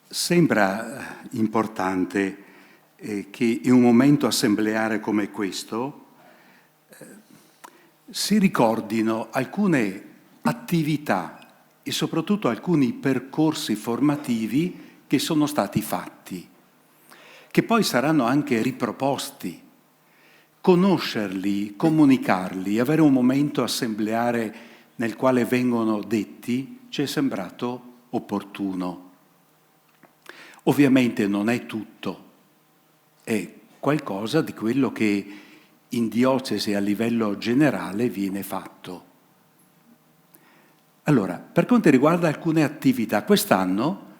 Sembra importante che in un momento assembleare come questo si ricordino alcune attività e soprattutto alcuni percorsi formativi che sono stati fatti, che poi saranno anche riproposti. Conoscerli, comunicarli, avere un momento assembleare nel quale vengono detti ci è sembrato opportuno. Ovviamente non è tutto, è qualcosa di quello che in diocesi a livello generale viene fatto. Allora, per quanto riguarda alcune attività, quest'anno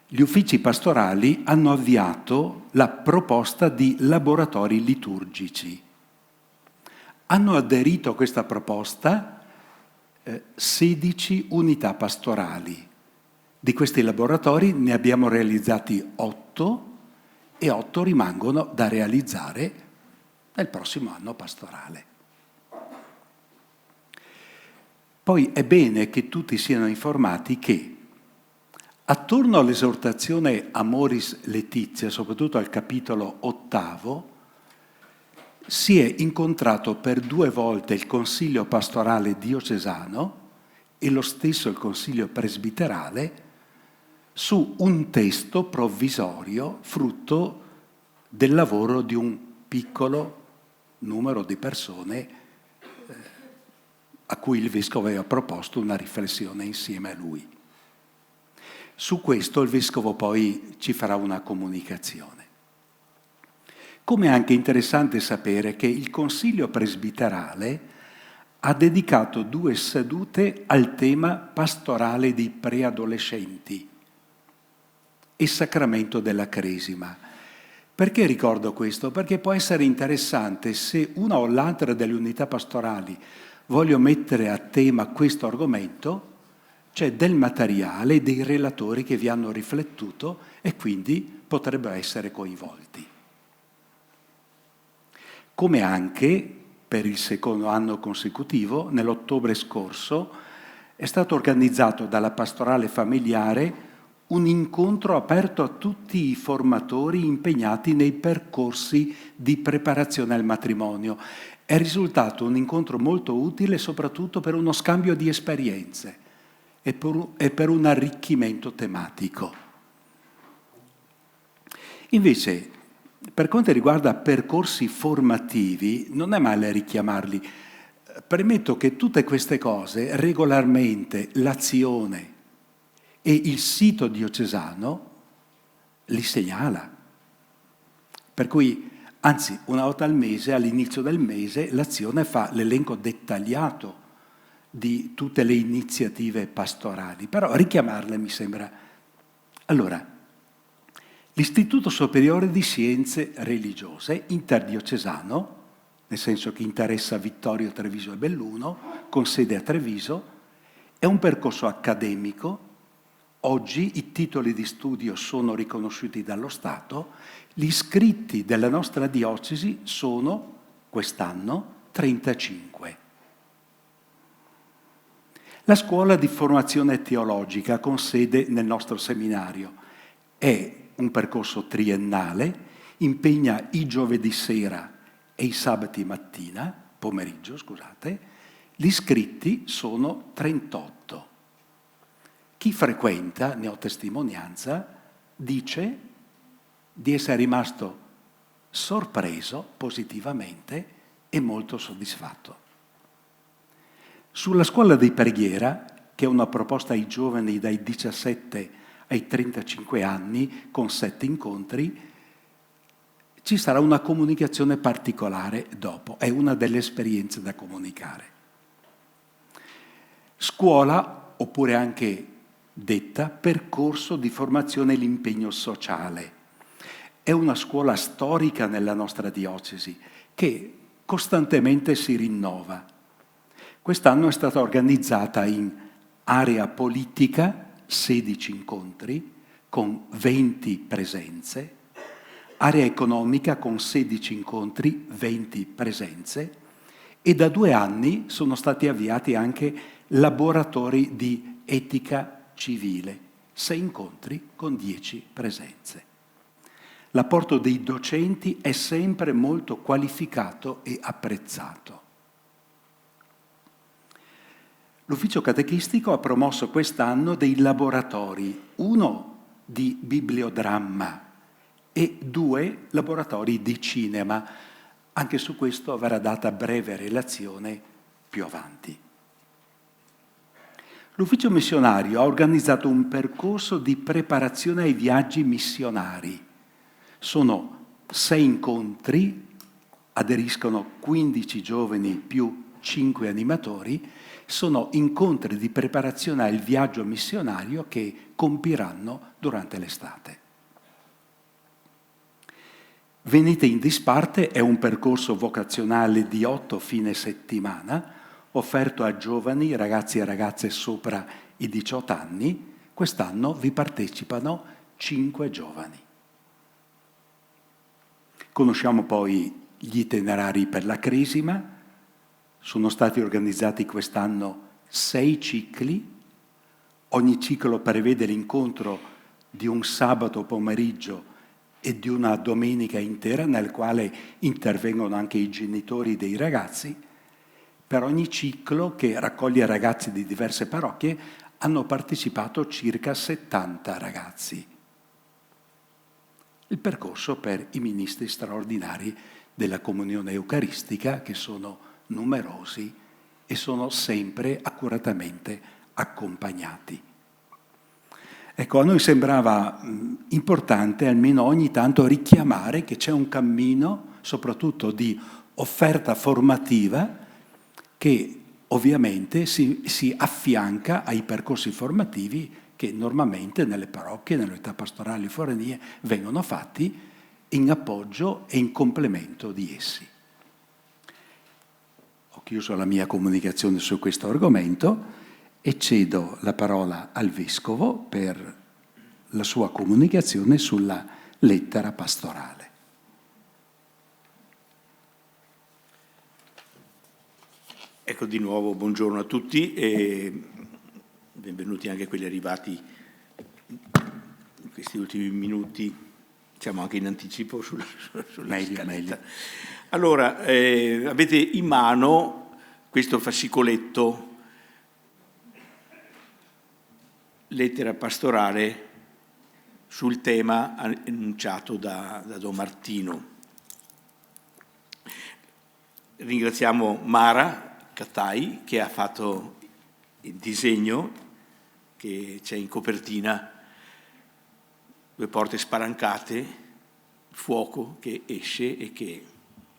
gli uffici pastorali hanno avviato la proposta di laboratori liturgici. Hanno aderito a questa proposta 16 unità pastorali. Di questi laboratori ne abbiamo realizzati 8 e 8 rimangono da realizzare nel prossimo anno pastorale. Poi è bene che tutti siano informati che attorno all'esortazione Amoris Laetitia, soprattutto al capitolo 8, si è incontrato per 2 volte il Consiglio pastorale diocesano e lo stesso il Consiglio presbiterale su un testo provvisorio frutto del lavoro di un piccolo numero di persone a cui il Vescovo aveva proposto una riflessione insieme a lui. Su questo il Vescovo poi ci farà una comunicazione. Come è anche interessante sapere che il Consiglio presbiterale ha dedicato 2 sedute al tema pastorale dei preadolescenti e sacramento della Cresima. Perché ricordo questo? Perché può essere interessante se una o l'altra delle unità pastorali voglio mettere a tema questo argomento, c'è del materiale, dei relatori che vi hanno riflettuto e quindi potrebbero essere coinvolti. Come anche per il 2° anno consecutivo, nell'ottobre scorso, è stato organizzato dalla Pastorale Familiare un incontro aperto a tutti i formatori impegnati nei percorsi di preparazione al matrimonio. È risultato un incontro molto utile soprattutto per uno scambio di esperienze e per un arricchimento tematico. Invece, per quanto riguarda percorsi formativi, non è male richiamarli. Premetto che tutte queste cose, regolarmente l'azione e il sito diocesano li segnala. Per cui, anzi, una volta al mese, all'inizio del mese, l'azione fa l'elenco dettagliato di tutte le iniziative pastorali. Però richiamarle mi sembra. Allora, l'Istituto Superiore di Scienze Religiose, interdiocesano, nel senso che interessa Vittorio, Treviso e Belluno, con sede a Treviso, è un percorso accademico. Oggi i titoli di studio sono riconosciuti dallo Stato, gli iscritti della nostra diocesi sono, quest'anno, 35. La scuola di formazione teologica con sede nel nostro seminario è un percorso triennale, impegna i giovedì sera e i sabati pomeriggio, gli iscritti sono 38. Chi frequenta, ne ho testimonianza, dice di essere rimasto sorpreso positivamente e molto soddisfatto. Sulla scuola di preghiera, che è una proposta ai giovani dai 17 ai 35 anni con 7 incontri, ci sarà una comunicazione particolare dopo, è una delle esperienze da comunicare. Scuola, oppure anche detta percorso di formazione e l'impegno sociale. È una scuola storica nella nostra diocesi che costantemente si rinnova. Quest'anno è stata organizzata in area politica, 16 incontri, con 20 presenze, area economica con 16 incontri, 20 presenze, e da 2 anni sono stati avviati anche laboratori di etica civile, 6 incontri con 10 presenze. L'apporto dei docenti è sempre molto qualificato e apprezzato. L'ufficio catechistico ha promosso quest'anno dei laboratori, uno di bibliodramma e 2 laboratori di cinema. Anche su questo verrà data breve relazione più avanti. L'ufficio missionario ha organizzato un percorso di preparazione ai viaggi missionari. Sono 6 incontri, aderiscono 15 giovani più 5 animatori, sono incontri di preparazione al viaggio missionario che compiranno durante l'estate. Venite in disparte è un percorso vocazionale di 8 fine settimana, offerto a giovani, ragazzi e ragazze sopra i 18 anni. Quest'anno vi partecipano 5 giovani. Conosciamo poi gli itinerari per la Crisima. Sono stati organizzati quest'anno 6 cicli. Ogni ciclo prevede l'incontro di un sabato pomeriggio e di una domenica intera, nel quale intervengono anche i genitori dei ragazzi. Per ogni ciclo, che raccoglie ragazzi di diverse parrocchie, hanno partecipato circa 70 ragazzi. Il percorso per i ministri straordinari della comunione eucaristica, che sono numerosi e sono sempre accuratamente accompagnati. Ecco, a noi sembrava importante almeno ogni tanto richiamare che c'è un cammino, soprattutto di offerta formativa, che ovviamente si affianca ai percorsi formativi che normalmente nelle parrocchie, nelle unità pastorali foranie vengono fatti in appoggio e in complemento di essi. Ho chiuso la mia comunicazione su questo argomento e cedo la parola al Vescovo per la sua comunicazione sulla lettera pastorale. Ecco di nuovo, buongiorno a tutti e benvenuti anche quelli arrivati in questi ultimi minuti, diciamo anche in anticipo sulla Meglio. Allora, avete in mano questo fascicoletto, lettera pastorale sul tema annunciato da Don Martino. Ringraziamo Mara Cattai che ha fatto il disegno che c'è in copertina, 2 porte spalancate, fuoco che esce e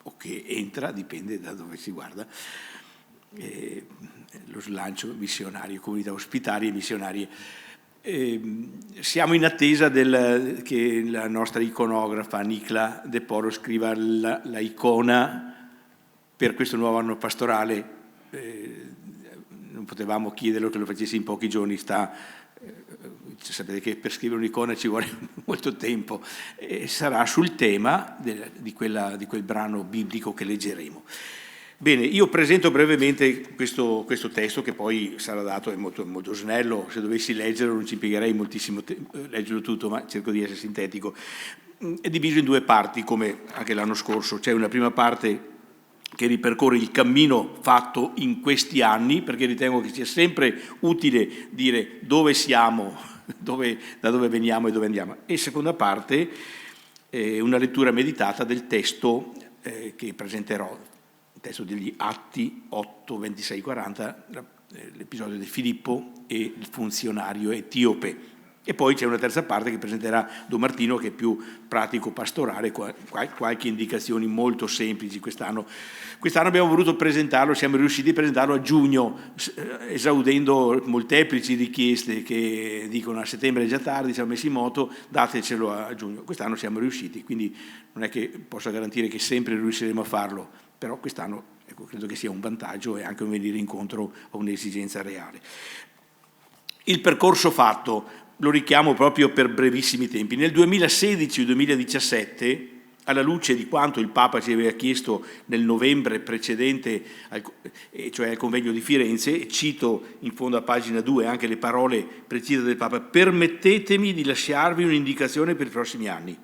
o che entra, dipende da dove si guarda, lo slancio missionario, comunità ospitali e missionarie. Siamo in attesa che la nostra iconografa Nicla De Poro scriva la icona per questo nuovo anno pastorale. Non potevamo chiederlo che lo facesse in pochi giorni, sapete che per scrivere un'icona ci vuole molto tempo, sarà sul tema di quel brano biblico che leggeremo. Bene, io presento brevemente questo testo che poi sarà dato, è molto, molto snello, se dovessi leggerlo non ci impiegherei moltissimo tempo a leggerlo tutto, ma cerco di essere sintetico. È diviso in 2 parti, come anche l'anno scorso. C'è una prima parte che ripercorre il cammino fatto in questi anni, perché ritengo che sia sempre utile dire dove siamo, da dove veniamo e dove andiamo. E seconda parte, una lettura meditata del testo che presenterò, il testo degli Atti 8, 26, 40, l'episodio di Filippo e il funzionario etiope. E poi c'è una terza parte che presenterà Don Martino, che è più pratico pastorale, qualche indicazioni molto semplici quest'anno. Quest'anno abbiamo voluto presentarlo, siamo riusciti a presentarlo a giugno, esaudendo molteplici richieste che dicono a settembre è già tardi, siamo messi in moto, datecelo a giugno. Quest'anno siamo riusciti, quindi non è che posso garantire che sempre riusciremo a farlo, però quest'anno credo che sia un vantaggio e anche un venire incontro a un'esigenza reale. Il percorso fatto lo richiamo proprio per brevissimi tempi. Nel 2016-2017 alla luce di quanto il Papa ci aveva chiesto nel novembre precedente, cioè al convegno di Firenze, cito in fondo a pagina 2 anche le parole precise del Papa: permettetemi di lasciarvi un'indicazione per i prossimi anni.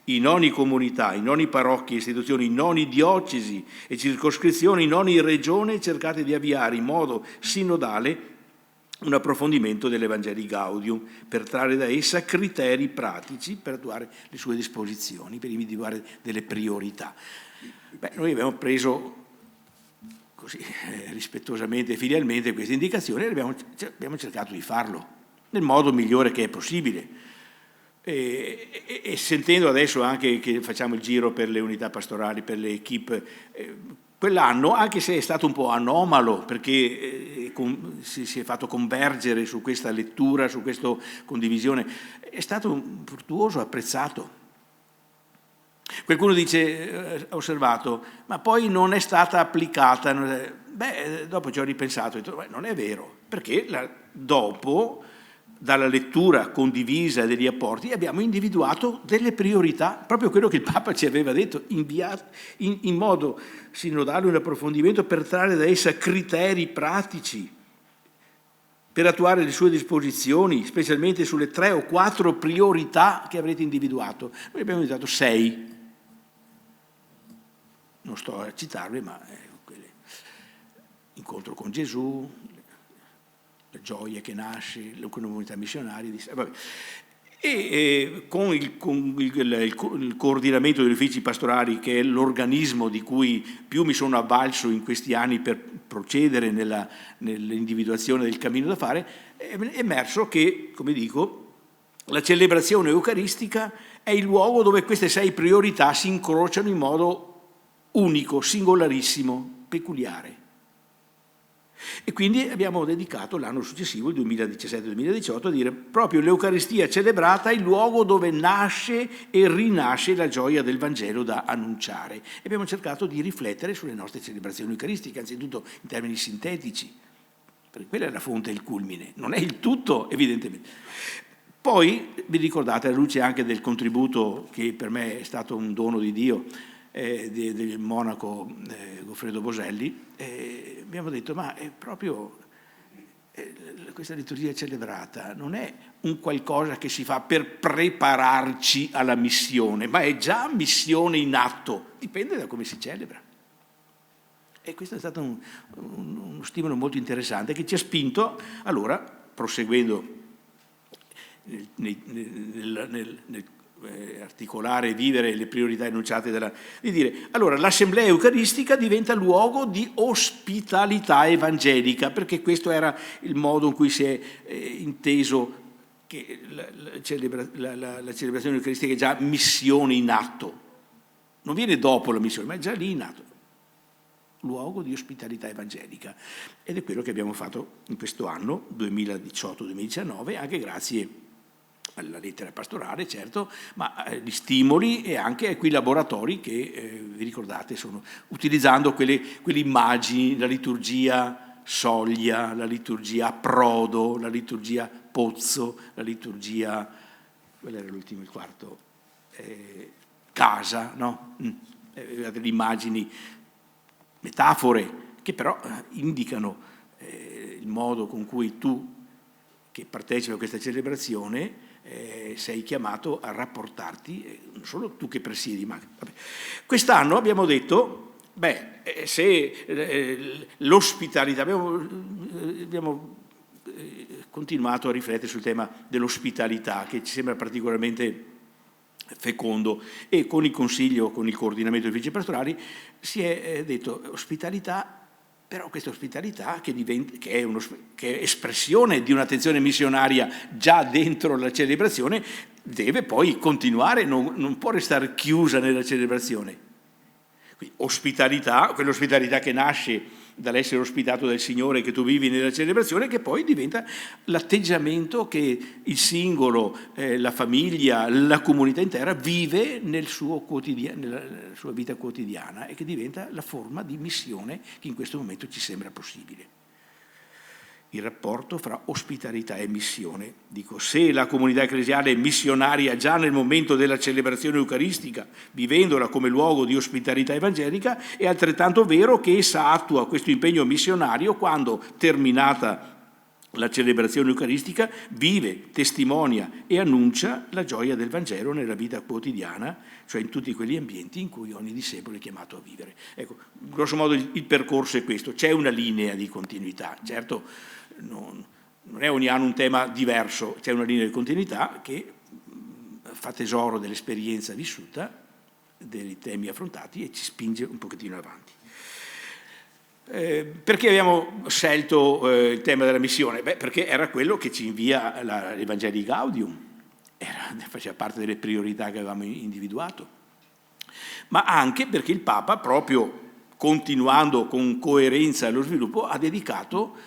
In ogni comunità, in ogni parrocchia, istituzione, in ogni diocesi e circoscrizione, in ogni regione cercate di avviare in modo sinodale un approfondimento dell'Evangelii Gaudium per trarre da essa criteri pratici per attuare le sue disposizioni, per individuare delle priorità. Noi abbiamo preso così rispettosamente e filialmente queste indicazioni e abbiamo cercato di farlo nel modo migliore che è possibile. E sentendo adesso anche che facciamo il giro per le unità pastorali, per le equip, quell'anno, anche se è stato un po' anomalo, perché si è fatto convergere su questa lettura, su questa condivisione, è stato virtuoso, apprezzato. Qualcuno dice, ha osservato, ma poi non è stata applicata. Dopo ci ho ripensato e ho detto, non è vero, perché dopo, dalla lettura condivisa degli apporti, abbiamo individuato delle priorità, proprio quello che il Papa ci aveva detto, in modo sinodale un approfondimento per trarre da essa criteri pratici, per attuare le sue disposizioni, specialmente sulle 3 o 4 priorità che avrete individuato. Noi abbiamo individuato 6, non sto a citarle, ma incontro con Gesù, la gioia che nasce, la comunità missionaria, e con il coordinamento degli uffici pastorali, che è l'organismo di cui più mi sono avvalso in questi anni per procedere nell'individuazione del cammino da fare, è emerso che, come dico, la celebrazione eucaristica è il luogo dove queste 6 priorità si incrociano in modo unico, singolarissimo, peculiare. E quindi abbiamo dedicato l'anno successivo, il 2017-2018, a dire proprio l'Eucaristia celebrata è il luogo dove nasce e rinasce la gioia del Vangelo da annunciare. E abbiamo cercato di riflettere sulle nostre celebrazioni eucaristiche, anzitutto in termini sintetici, perché quella è la fonte e il culmine, non è il tutto evidentemente. Poi vi ricordate, alla luce anche del contributo che per me è stato un dono di Dio, del monaco Goffredo Boselli, abbiamo detto, ma è proprio questa liturgia celebrata non è un qualcosa che si fa per prepararci alla missione, ma è già missione in atto, dipende da come si celebra. E questo è stato uno stimolo molto interessante che ci ha spinto, allora, proseguendo nel articolare e vivere le priorità enunciate di dire, allora l'assemblea eucaristica diventa luogo di ospitalità evangelica, perché questo era il modo in cui si è inteso che la celebrazione eucaristica è già missione in atto, non viene dopo la missione, ma è già lì in atto, luogo di ospitalità evangelica, ed è quello che abbiamo fatto in questo anno 2018-2019, anche grazie alla lettera pastorale, certo, ma gli stimoli e anche quei laboratori che, vi ricordate, sono utilizzando quelle immagini, la liturgia soglia, la liturgia approdo, la liturgia pozzo, la liturgia, quello era l'ultimo, il quarto, casa, no? Delle immagini, metafore, che però indicano il modo con cui tu, che partecipi a questa celebrazione, sei chiamato a rapportarti, non solo tu che presiedi, ma quest'anno abbiamo detto, se l'ospitalità, abbiamo continuato a riflettere sul tema dell'ospitalità, che ci sembra particolarmente fecondo, e con il consiglio, con il coordinamento dei uffici pastorali, si è detto ospitalità. Però questa ospitalità, che è espressione di un'attenzione missionaria già dentro la celebrazione, deve poi continuare, non può restare chiusa nella celebrazione. Quindi ospitalità, quell'ospitalità che nasce dall'essere ospitato dal Signore, che tu vivi nella celebrazione, che poi diventa l'atteggiamento che il singolo, la famiglia, la comunità intera vive nella sua vita quotidiana, e che diventa la forma di missione che in questo momento ci sembra possibile. il rapporto fra ospitalità e missione. Dico, se la comunità ecclesiale è missionaria già nel momento della celebrazione eucaristica, vivendola come luogo di ospitalità evangelica, è altrettanto vero che essa attua questo impegno missionario quando, terminata la celebrazione eucaristica, vive, testimonia e annuncia la gioia del Vangelo nella vita quotidiana, cioè in tutti quegli ambienti in cui ogni discepolo è chiamato a vivere. Ecco, grosso modo il percorso è questo, c'è una linea di continuità, certo non è ogni anno un tema diverso, c'è una linea di continuità che fa tesoro dell'esperienza vissuta, dei temi affrontati e ci spinge un pochettino avanti. Perché abbiamo scelto il tema della missione? Perché era quello che ci invia l'Evangelii Gaudium, faceva parte delle priorità che avevamo individuato, ma anche perché il Papa, proprio continuando con coerenza lo sviluppo, ha detto,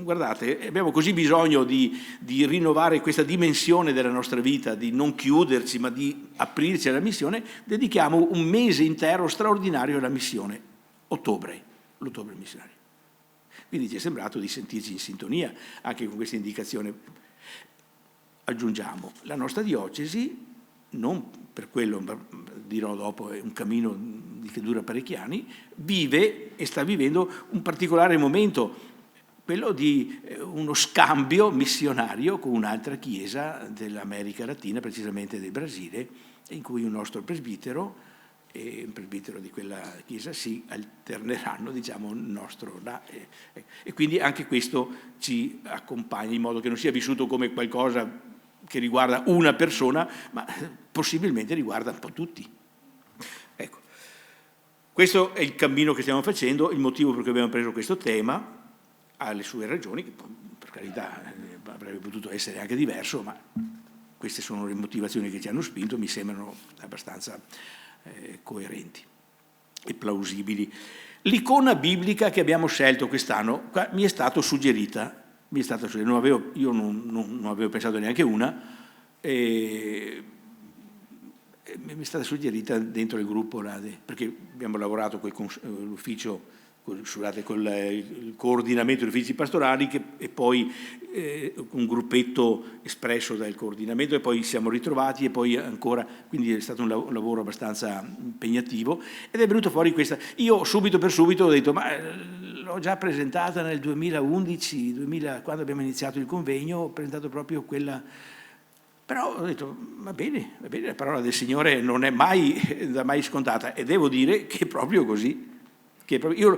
guardate, abbiamo così bisogno di rinnovare questa dimensione della nostra vita, di non chiuderci, ma di aprirci alla missione, dedichiamo un mese intero straordinario alla missione, l'ottobre missionario. Quindi ci è sembrato di sentirci in sintonia anche con questa indicazione. Aggiungiamo, la nostra diocesi, non per quello, dirò dopo, è un cammino che dura parecchi anni, vive e sta vivendo un particolare momento, quello di uno scambio missionario con un'altra chiesa dell'America Latina, precisamente del Brasile, in cui un nostro presbitero e un presbitero di quella chiesa si alterneranno, diciamo, il nostro là. E quindi anche questo ci accompagna, in modo che non sia vissuto come qualcosa che riguarda una persona, ma possibilmente riguarda un po' tutti. Ecco, questo è il cammino che stiamo facendo, il motivo per cui abbiamo preso questo tema, ha le sue ragioni, che per carità avrebbe potuto essere anche diverso, ma queste sono le motivazioni che ci hanno spinto, mi sembrano abbastanza coerenti e plausibili. L'icona biblica che abbiamo scelto quest'anno mi è stata suggerita, io non avevo pensato neanche una, e mi è stata suggerita dentro il gruppo, perché abbiamo lavorato con l'ufficio, con il coordinamento degli uffici pastorali e poi un gruppetto espresso dal coordinamento, e poi siamo ritrovati e poi ancora, quindi è stato un lavoro abbastanza impegnativo ed è venuto fuori questa. Io subito ho detto, ma l'ho già presentata nel 2011, quando abbiamo iniziato il convegno, ho presentato proprio quella. Però ho detto, va bene, la parola del Signore non è mai scontata, e devo dire che è proprio così. Io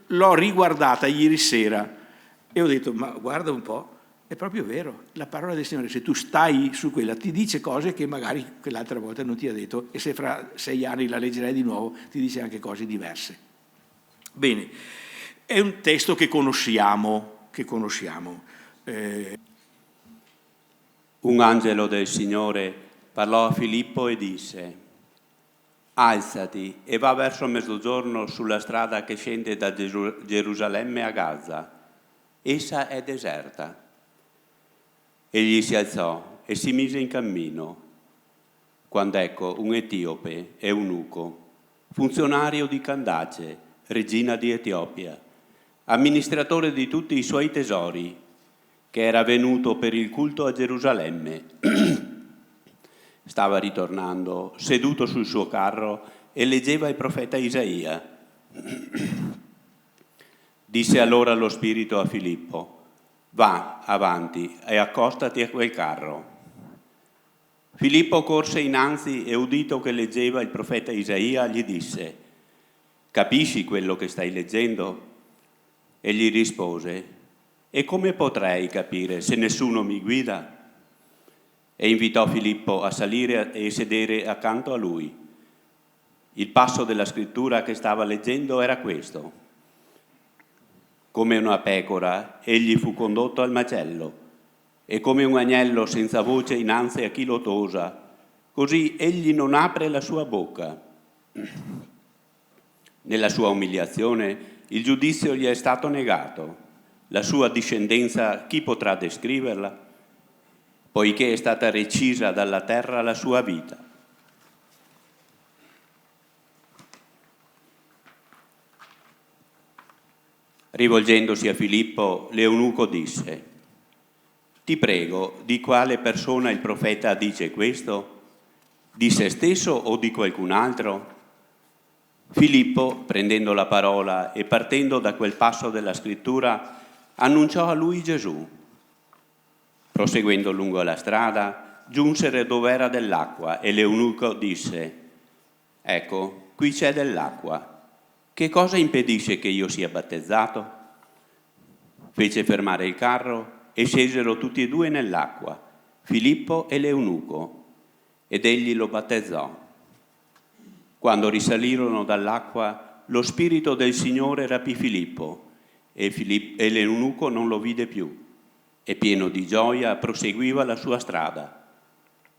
l'ho riguardata ieri sera e ho detto, ma guarda un po', è proprio vero, la parola del Signore, se tu stai su quella, ti dice cose che magari quell'altra volta non ti ha detto, e se fra 6 anni la leggerai di nuovo ti dice anche cose diverse. Bene, è un testo che conosciamo. Un angelo del Signore parlò a Filippo e disse: alzati e va verso mezzogiorno sulla strada che scende da Gerusalemme a Gaza. Essa è deserta. Egli si alzò e si mise in cammino, quando ecco un etiope, eunuco, funzionario di Candace, regina di Etiopia, amministratore di tutti i suoi tesori, che era venuto per il culto a Gerusalemme. Stava ritornando, seduto sul suo carro, e leggeva il profeta Isaia. Disse allora lo Spirito a Filippo: va avanti e accostati a quel carro. Filippo corse innanzi e, udito che leggeva il profeta Isaia, gli disse: capisci quello che stai leggendo? Egli rispose: e come potrei capire se nessuno mi guida? E invitò Filippo a salire e sedere accanto a lui. Il passo della scrittura che stava leggendo era questo: come una pecora egli fu condotto al macello, e come un agnello senza voce innanzi a chi lo tosa, così egli non apre la sua bocca. Nella sua umiliazione il giudizio gli è stato negato. La sua discendenza chi potrà descriverla? Poiché è stata recisa dalla terra la sua vita. Rivolgendosi a Filippo, l'eunuco disse: «Ti prego, di quale persona il profeta dice questo? Di se stesso o di qualcun altro?» Filippo, prendendo la parola e partendo da quel passo della scrittura, annunciò a lui Gesù. Proseguendo lungo la strada, giunsero dove era dell'acqua e l'eunuco disse: «Ecco, qui c'è dell'acqua. Che cosa impedisce che io sia battezzato?» Fece fermare il carro e scesero tutti e due nell'acqua, Filippo e l'eunuco, ed egli lo battezzò. Quando risalirono dall'acqua, lo Spirito del Signore rapì Filippo e l'eunuco non lo vide più, e pieno di gioia proseguiva la sua strada.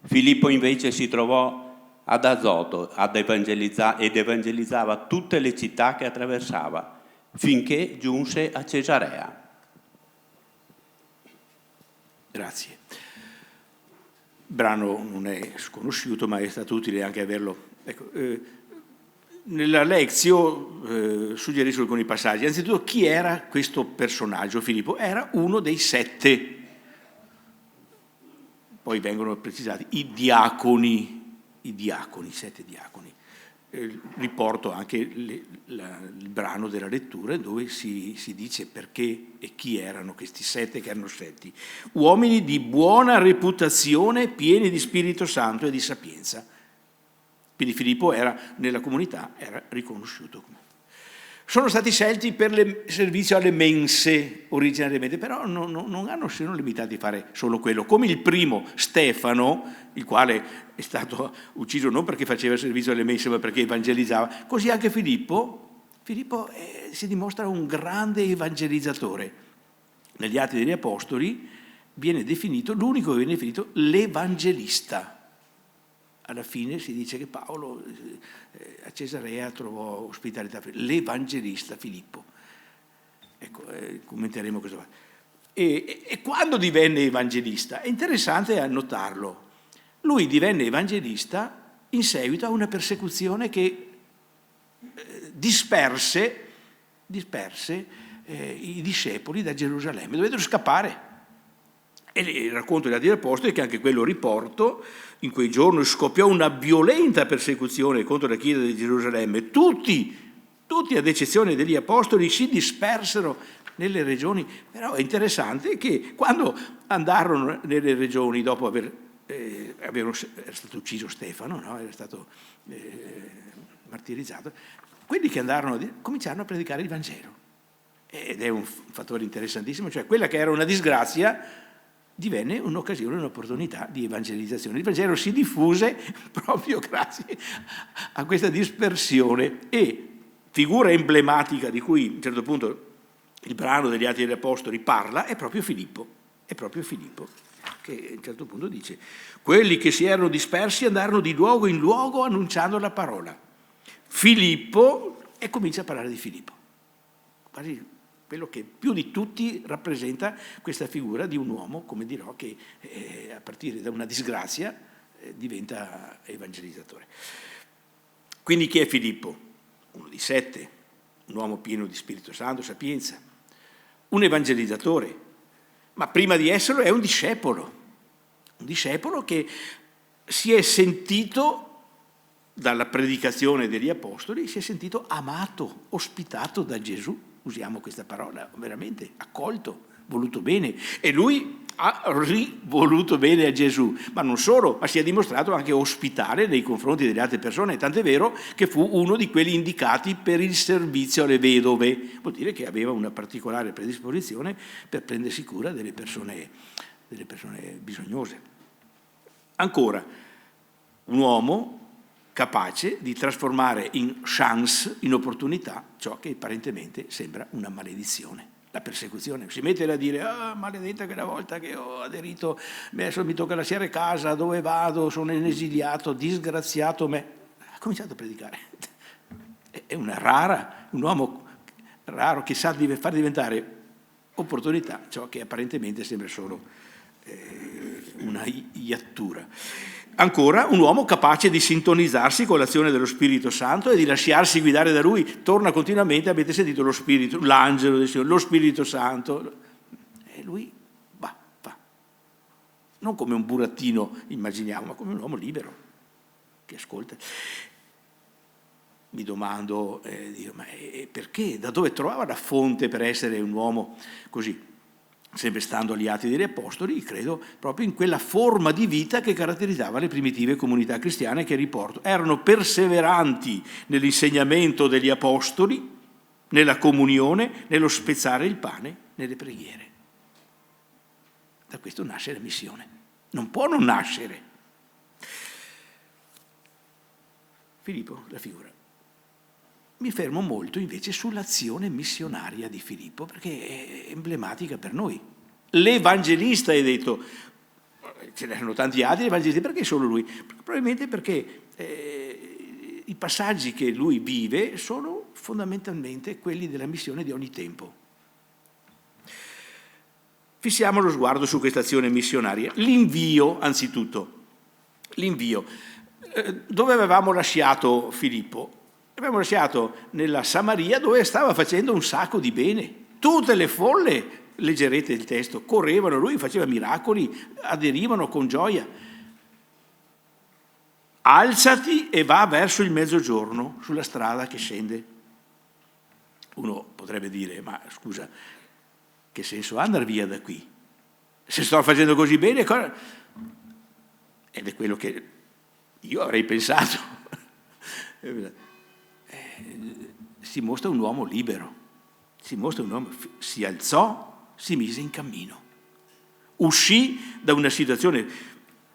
Filippo invece si trovò ad Azoto ed evangelizzava tutte le città che attraversava, finché giunse a Cesarea. Grazie. Il brano non è sconosciuto, ma è stato utile anche averlo. Ecco, nella Lectio suggerisco alcuni passaggi. Anzitutto, chi era questo personaggio, Filippo? Era uno dei 7, poi vengono precisati, i diaconi, 7 diaconi. Riporto anche il brano della lettura dove si dice perché e chi erano questi 7 che erano scelti. Uomini di buona reputazione, pieni di Spirito Santo e di sapienza. Quindi Filippo nella comunità era riconosciuto. Sono stati scelti per il servizio alle mense originariamente, però non sono limitati a fare solo quello. Come il primo, Stefano, il quale è stato ucciso non perché faceva il servizio alle mense, ma perché evangelizzava, così anche Filippo si dimostra un grande evangelizzatore. Negli Atti degli Apostoli viene definito, l'unico che viene definito l'evangelista. Alla fine si dice che Paolo a Cesarea trovò ospitalità, l'evangelista Filippo. Ecco, commenteremo questo. E quando divenne evangelista? È interessante annotarlo. Lui divenne evangelista in seguito a una persecuzione che disperse i discepoli da Gerusalemme. Dovettero scappare. E il racconto degli Atti degli Apostoli, che anche quello riporto, in quei giorni scoppiò una violenta persecuzione contro la Chiesa di Gerusalemme. Tutti, ad eccezione degli Apostoli, si dispersero nelle regioni. Però è interessante che quando andarono nelle regioni, dopo era stato ucciso Stefano, no? Era stato martirizzato, quelli che andarono cominciarono a predicare il Vangelo. Ed è un fattore interessantissimo, cioè quella che era una disgrazia divenne un'occasione, un'opportunità di evangelizzazione. Il Vangelo si diffuse proprio grazie a questa dispersione, e figura emblematica di cui a un certo punto il brano degli Atti degli Apostoli parla è proprio Filippo. È proprio Filippo che a un certo punto dice: quelli che si erano dispersi andarono di luogo in luogo annunciando la parola. Filippo, e comincia a parlare di Filippo. Quasi quello che più di tutti rappresenta questa figura di un uomo, come dirò, che a partire da una disgrazia diventa evangelizzatore. Quindi chi è Filippo? Uno di 7, un uomo pieno di Spirito Santo, sapienza, un evangelizzatore, ma prima di esserlo è un discepolo che si è sentito, dalla predicazione degli Apostoli, si è sentito amato, ospitato da Gesù. Usiamo questa parola, veramente accolto, voluto bene, e lui ha rivoluto bene a Gesù, ma non solo, ma si è dimostrato anche ospitale nei confronti delle altre persone, tant'è vero che fu uno di quelli indicati per il servizio alle vedove. Vuol dire che aveva una particolare predisposizione per prendersi cura delle persone bisognose. Ancora, un uomo capace di trasformare in chance, in opportunità, ciò che apparentemente sembra una maledizione. La persecuzione. Si mette a dire: maledetta quella volta che ho aderito, adesso mi tocca lasciare casa, dove vado, sono in esiliato, disgraziato me. Ha cominciato a predicare. È un uomo raro che sa far diventare opportunità ciò che apparentemente sembra solo una iattura. Ancora, un uomo capace di sintonizzarsi con l'azione dello Spirito Santo e di lasciarsi guidare da Lui. Torna continuamente, avete sentito lo Spirito, l'angelo del Signore, lo Spirito Santo. E lui va. Non come un burattino, immaginiamo, ma come un uomo libero, che ascolta. Mi domando, ma perché? Da dove trovava la fonte per essere un uomo così? Sempre stando agli Atti degli Apostoli, credo proprio in quella forma di vita che caratterizzava le primitive comunità cristiane che riporto. Erano perseveranti nell'insegnamento degli Apostoli, nella comunione, nello spezzare il pane, nelle preghiere. Da questo nasce la missione. Non può non nascere. Filippo, la figura. Mi fermo molto invece sull'azione missionaria di Filippo, perché è emblematica per noi. L'evangelista, hai detto, ce n'erano tanti altri evangelisti, perché solo lui? Probabilmente perché i passaggi che lui vive sono fondamentalmente quelli della missione di ogni tempo. Fissiamo lo sguardo su questa azione missionaria. L'invio, anzitutto. L'invio. Dove avevamo lasciato Filippo? L'abbiamo lasciato nella Samaria, dove stava facendo un sacco di bene. Tutte le folle, leggerete il testo, correvano, lui faceva miracoli, aderivano con gioia. Alzati e va verso il mezzogiorno sulla strada che scende. Uno potrebbe dire, ma scusa, che senso ha andare via da qui? Se sto facendo così bene, ed è quello che io avrei pensato. Si mostra un uomo libero, si alzò, si mise in cammino, uscì da una situazione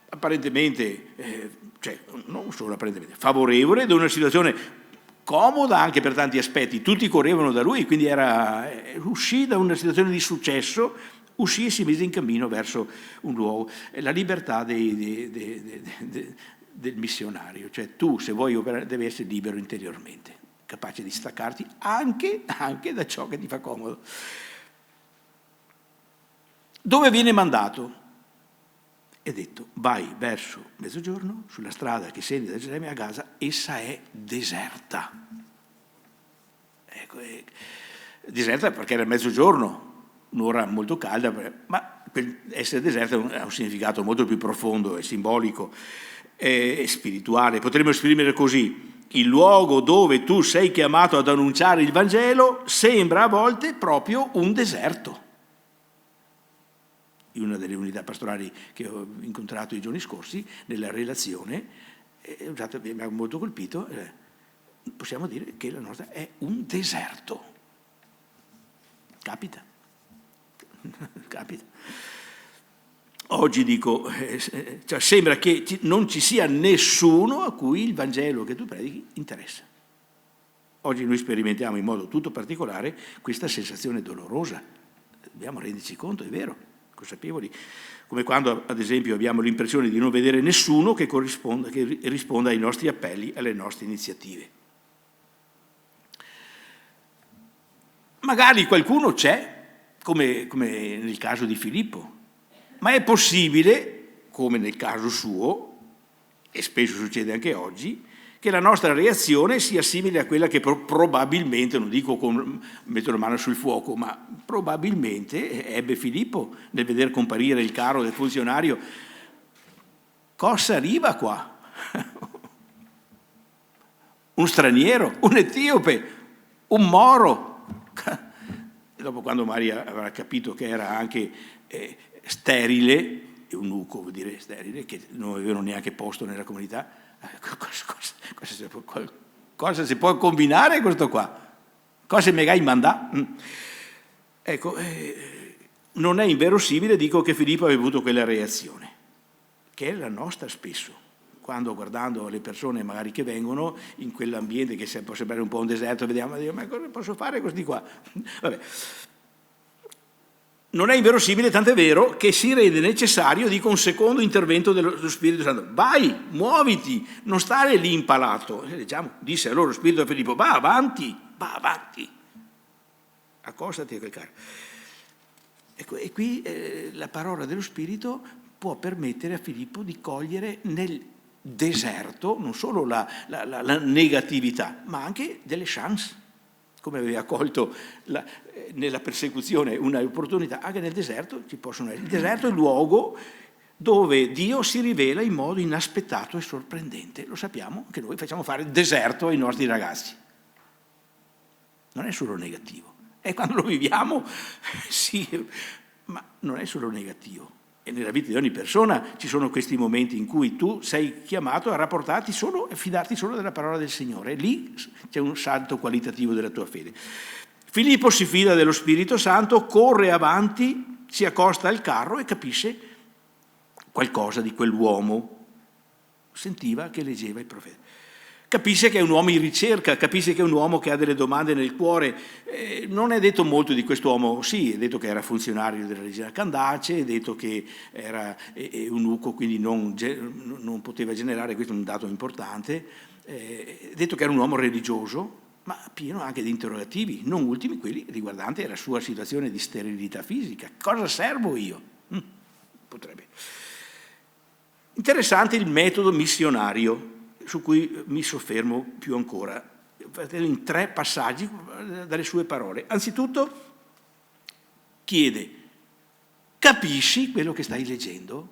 apparentemente, non solo apparentemente, favorevole, da una situazione comoda anche per tanti aspetti, tutti correvano da lui, quindi uscì da una situazione di successo, uscì e si mise in cammino verso un luogo, la libertà del missionario, cioè tu se vuoi operare devi essere libero interiormente, capace di staccarti anche da ciò che ti fa comodo. Dove viene mandato? È detto, vai verso mezzogiorno, sulla strada che scende da Gerusalemme a Gaza, essa è deserta. Ecco, deserta perché era mezzogiorno, un'ora molto calda, ma essere deserta ha un significato molto più profondo e simbolico e spirituale. Potremmo esprimere così: il luogo dove tu sei chiamato ad annunciare il Vangelo sembra a volte proprio un deserto. In una delle unità pastorali che ho incontrato i giorni scorsi, nella relazione, mi ha molto colpito, possiamo dire che la nostra è un deserto. Capita. Oggi dico, sembra che non ci sia nessuno a cui il Vangelo che tu predichi interessa. Oggi noi sperimentiamo in modo tutto particolare questa sensazione dolorosa. Dobbiamo renderci conto, è vero, consapevoli, come quando ad esempio abbiamo l'impressione di non vedere nessuno che risponda ai nostri appelli, alle nostre iniziative. Magari qualcuno c'è, come nel caso di Filippo, ma è possibile, come nel caso suo, e spesso succede anche oggi, che la nostra reazione sia simile a quella che probabilmente, non dico metto la mano sul fuoco, ma probabilmente ebbe Filippo nel vedere comparire il carro del funzionario. Cosa arriva qua? Un straniero, un etiope, un moro. E dopo, quando Maria avrà capito che era anche sterile, eunuco vuol dire sterile, che non avevano neanche posto nella comunità, cosa si può combinare questo qua? Cosa mi hai mandato? Ecco, non è inverosimile, dico, che Filippo abbia avuto quella reazione, che è la nostra spesso, quando guardando le persone magari che vengono in quell'ambiente che può sembrare un po' un deserto, vediamo, ma cosa posso fare questi qua? Vabbè. Non è inverosimile, tant'è vero che si rende necessario, dico, un secondo intervento dello Spirito Santo. Vai, muoviti, non stare lì impalato. Leggiamo, disse allora lo Spirito a Filippo, va avanti, accostati a quel carro. Ecco, e qui la parola dello Spirito può permettere a Filippo di cogliere deserto, non solo la negatività, ma anche delle chance, come aveva colto nella persecuzione un'opportunità. Anche nel deserto ci possono essere. Il deserto è il luogo dove Dio si rivela in modo inaspettato e sorprendente. Lo sappiamo, che noi facciamo fare il deserto ai nostri ragazzi. Non è solo negativo. E quando lo viviamo, sì, ma non è solo negativo. E nella vita di ogni persona ci sono questi momenti in cui tu sei chiamato a rapportarti solo e fidarti solo della parola del Signore. E lì c'è un salto qualitativo della tua fede. Filippo si fida dello Spirito Santo, corre avanti, si accosta al carro e capisce qualcosa di quell'uomo. Sentiva che leggeva il profeta. Capisce che è un uomo in ricerca, capisce che è un uomo che ha delle domande nel cuore. Non è detto molto di quest'uomo, sì, è detto che era funzionario della regina Candace, è detto che era eunuco, quindi non poteva generare, questo è un dato importante, è detto che era un uomo religioso, ma pieno anche di interrogativi, non ultimi quelli riguardanti la sua situazione di sterilità fisica. Cosa servo io? Potrebbe. Interessante il metodo missionario, su cui mi soffermo più ancora, in 3 passaggi dalle sue parole. Anzitutto chiede: capisci quello che stai leggendo?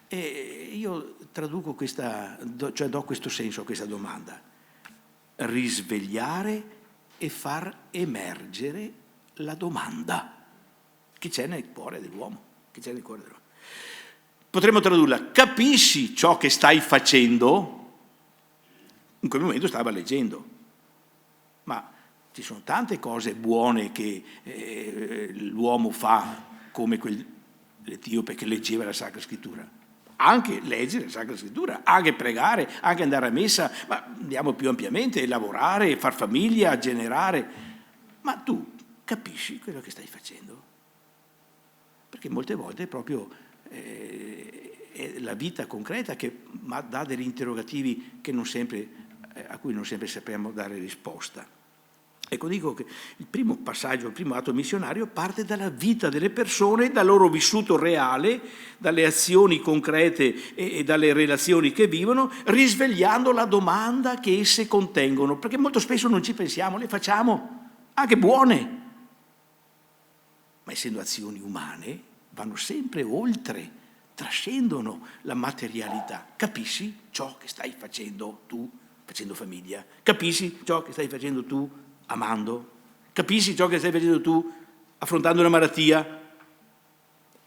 E io traduco cioè do questo senso a questa domanda: risvegliare e far emergere la domanda che c'è nel cuore dell'uomo, Potremmo tradurla: capisci ciò che stai facendo? In quel momento stava leggendo, ma ci sono tante cose buone che l'uomo fa, come l'etiope che leggeva la Sacra Scrittura. Anche leggere la Sacra Scrittura, anche pregare, anche andare a messa, ma andiamo più ampiamente, lavorare, far famiglia, generare. Ma tu capisci quello che stai facendo? Perché molte volte è proprio è la vita concreta che dà degli interrogativi che a cui non sempre sappiamo dare risposta. Ecco, dico che il primo passaggio, il primo atto missionario parte dalla vita delle persone, dal loro vissuto reale, dalle azioni concrete e dalle relazioni che vivono, risvegliando la domanda che esse contengono, perché molto spesso non ci pensiamo, le facciamo anche buone, ma essendo azioni umane vanno sempre oltre, trascendono la materialità. Capisci ciò che stai facendo tu, facendo famiglia? Capisci ciò che stai facendo tu, amando? Capisci ciò che stai facendo tu, affrontando una malattia?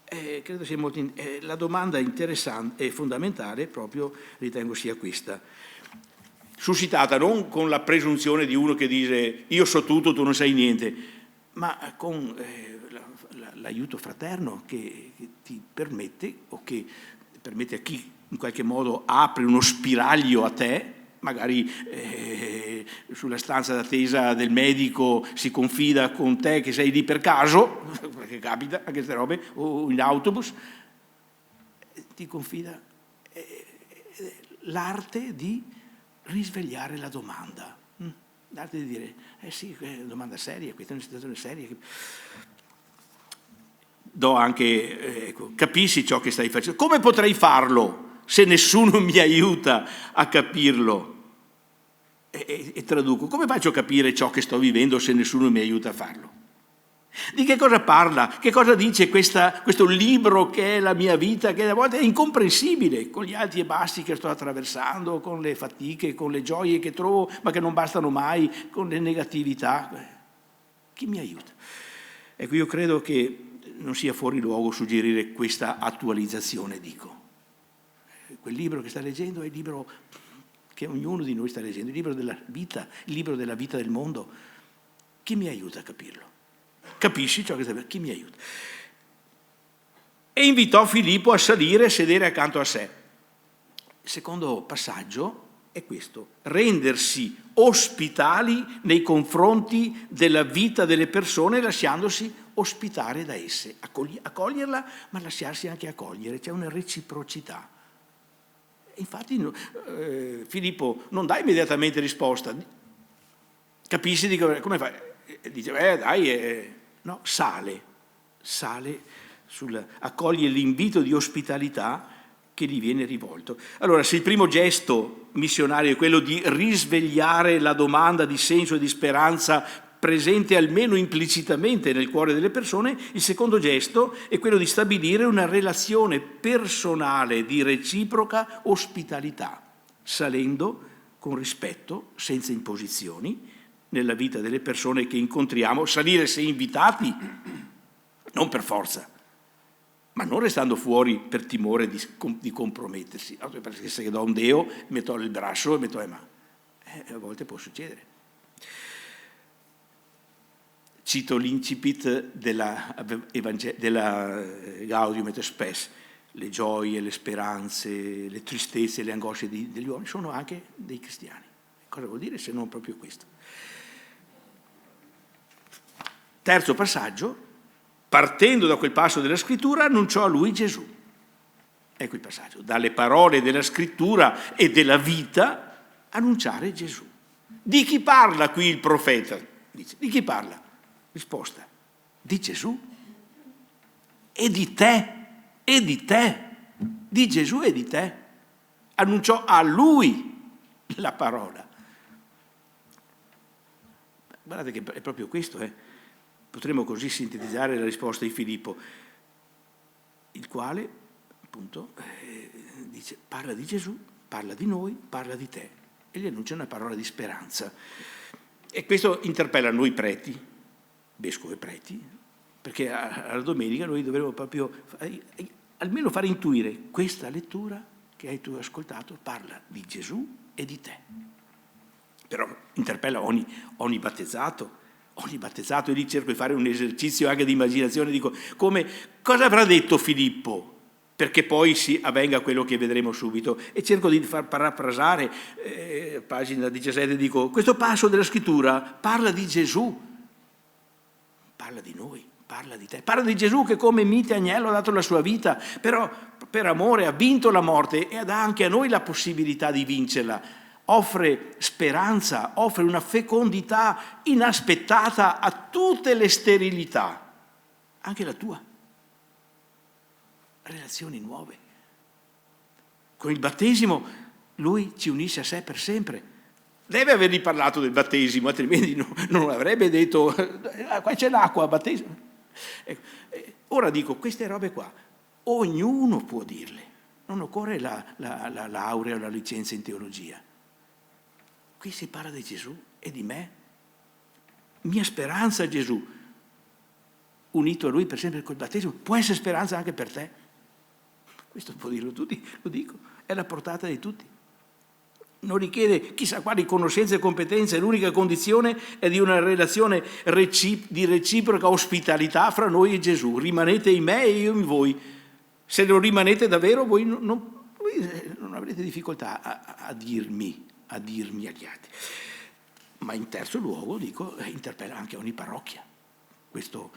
Credo sia molto la domanda interessante e fondamentale, proprio ritengo sia questa. Suscitata non con la presunzione di uno che dice io so tutto, tu non sai niente, ma con l'aiuto fraterno che ti permette, o che permette a chi in qualche modo apre uno spiraglio a te, magari sulla stanza d'attesa del medico si confida con te che sei lì per caso, perché capita anche queste robe, o in autobus, ti confida l'arte di risvegliare la domanda, l'arte di dire, sì, è una domanda seria, questa è una situazione seria. Do anche, capisci ciò che stai facendo? Come potrei farlo se nessuno mi aiuta a capirlo? E traduco, come faccio a capire ciò che sto vivendo se nessuno mi aiuta a farlo? Di che cosa parla? Che cosa dice questo libro che è la mia vita, che a volte è incomprensibile, con gli alti e bassi che sto attraversando, con le fatiche, con le gioie che trovo, ma che non bastano mai, con le negatività? Chi mi aiuta? Ecco, io credo che non sia fuori luogo suggerire questa attualizzazione, dico. Quel libro che sta leggendo è il libro che ognuno di noi sta leggendo, il libro della vita, il libro della vita del mondo. Chi mi aiuta a capirlo? Capisci ciò che sta facendo? Chi mi aiuta? E invitò Filippo a salire e sedere accanto a sé. Il secondo passaggio è questo: rendersi ospitali nei confronti della vita delle persone, lasciandosi ospitare da esse, accoglierla, ma lasciarsi anche accogliere. C'è una reciprocità. Infatti Filippo non dà immediatamente risposta, capisci? Dico, come fai? Dice, dai, no, sale accoglie l'invito di ospitalità che gli viene rivolto. Allora, se il primo gesto missionario è quello di risvegliare la domanda di senso e di speranza presente almeno implicitamente nel cuore delle persone, il secondo gesto è quello di stabilire una relazione personale di reciproca ospitalità, salendo con rispetto, senza imposizioni, nella vita delle persone che incontriamo, salire se invitati, non per forza, ma non restando fuori per timore di compromettersi. Perché se do un deo, mi tolgo il braccio e mi tolgo le mani. A volte può succedere. Cito l'incipit della Gaudium et Spes. Le gioie, le speranze, le tristezze, le angosce degli uomini sono anche dei cristiani. Cosa vuol dire se non proprio questo? Terzo passaggio, partendo da quel passo della scrittura, annunciò a lui Gesù. Ecco il passaggio. Dalle parole della scrittura e della vita, annunciare Gesù. Di chi parla qui il profeta? Dice, di chi parla? Risposta, di Gesù. E di te. E di te, di Gesù e di te. Annunciò a lui la parola. Guardate che è proprio questo, Potremmo così sintetizzare la risposta di Filippo, il quale, appunto, dice, parla di Gesù, parla di noi, parla di te. E gli annuncia una parola di speranza. E questo interpella noi preti, vescovi e preti, perché alla domenica noi dovremo proprio almeno fare intuire questa lettura che hai tu ascoltato parla di Gesù e di te. Però interpella ogni battezzato. Io lì cerco di fare un esercizio anche di immaginazione, dico cosa avrà detto Filippo perché poi si avvenga quello che vedremo subito, e cerco di far parafrasare, pagina 17, dico questo passo della scrittura parla di Gesù, parla di noi, parla di te, parla di Gesù che come mite agnello ha dato la sua vita, però per amore ha vinto la morte e dà anche a noi la possibilità di vincerla. Offre speranza, offre una fecondità inaspettata a tutte le sterilità, anche la tua. Relazioni nuove. Con il battesimo lui ci unisce a sé per sempre. Deve avergli parlato del battesimo, altrimenti non avrebbe detto qua c'è l'acqua, battesimo. Ora dico, queste robe qua, ognuno può dirle. Non occorre la laurea o la licenza in teologia. Qui si parla di Gesù e di me. Mia speranza Gesù, unito a Lui per sempre col battesimo, può essere speranza anche per te. Questo può dirlo tutti, lo dico, è la portata di tutti. Non richiede chissà quali conoscenze e competenze, l'unica condizione è di una relazione di reciproca ospitalità fra noi e Gesù. Rimanete in me e io in voi. Se non rimanete davvero, voi non avrete difficoltà a dirmi agli altri. Ma in terzo luogo, dico, interpella anche ogni parrocchia. Questa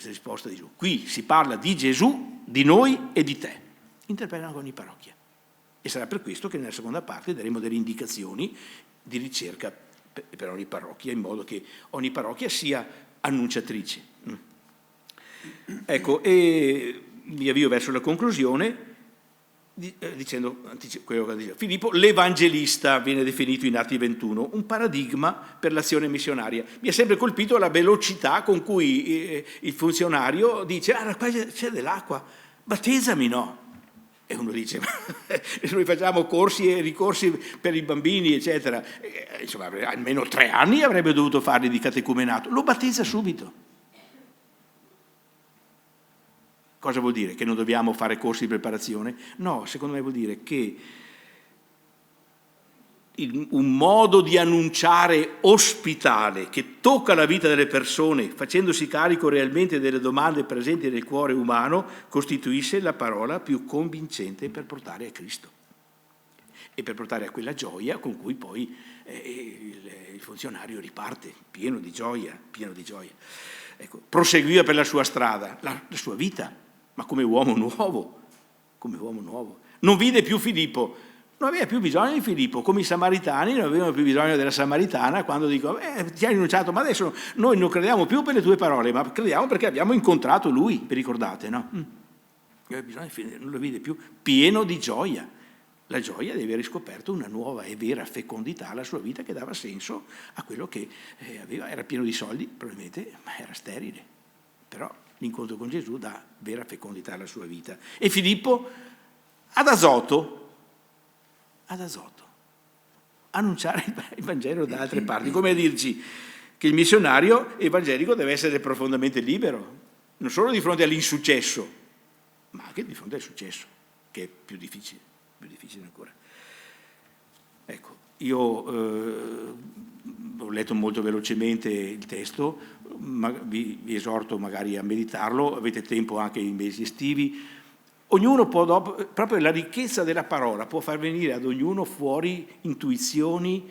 risposta di Gesù. Qui si parla di Gesù, di noi e di te. Interpella anche ogni parrocchia. E sarà per questo che nella seconda parte daremo delle indicazioni di ricerca per ogni parrocchia, in modo che ogni parrocchia sia annunciatrice. Ecco, e mi avvio verso la conclusione dicendo quello che diceva Filippo, l'evangelista viene definito in Atti 21, un paradigma per l'azione missionaria. Mi ha sempre colpito la velocità con cui il funzionario dice qua c'è dell'acqua, battezzami, no? E uno dice noi facciamo corsi e ricorsi per i bambini eccetera, insomma almeno 3 anni avrebbe dovuto farli di catecumenato, lo battezza subito. Cosa vuol dire? Che non dobbiamo fare corsi di preparazione? No, secondo me vuol dire che un modo di annunciare ospitale che tocca la vita delle persone, facendosi carico realmente delle domande presenti nel cuore umano, costituisce la parola più convincente per portare a Cristo e per portare a quella gioia con cui poi il funzionario riparte, pieno di gioia. Ecco, proseguiva per la sua strada, la sua vita, ma come uomo nuovo. Non vide più Filippo, non aveva più bisogno di Filippo, come i samaritani non avevano più bisogno della samaritana quando dicono ti hai rinunciato, ma adesso noi non crediamo più per le tue parole, ma crediamo perché abbiamo incontrato lui, vi ricordate, no? non lo vede più, pieno di gioia. La gioia di aver riscoperto una nuova e vera fecondità alla sua vita che dava senso a quello che aveva. Era pieno di soldi, probabilmente, ma era sterile. Però l'incontro con Gesù dà vera fecondità alla sua vita. E Filippo ad Azoto, annunciare il Vangelo da altre parti, come a dirci che il missionario evangelico deve essere profondamente libero, non solo di fronte all'insuccesso, ma anche di fronte al successo, che è più difficile ancora. Ecco, io ho letto molto velocemente il testo, vi esorto magari a meditarlo, avete tempo anche in mesi estivi. Ognuno può, proprio la ricchezza della parola può far venire ad ognuno fuori intuizioni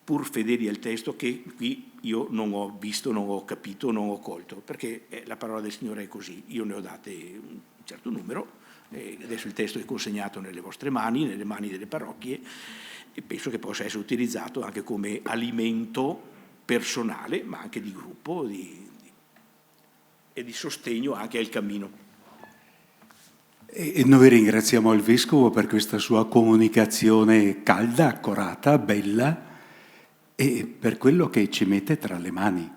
pur fedeli al testo che qui io non ho visto, non ho capito, non ho colto, perché la parola del Signore è così. Io ne ho date un certo numero, adesso il testo è consegnato nelle vostre mani, nelle mani delle parrocchie, e penso che possa essere utilizzato anche come alimento personale, ma anche di gruppo e di sostegno anche al cammino. E noi ringraziamo il Vescovo per questa sua comunicazione calda, accurata, bella, e per quello che ci mette tra le mani.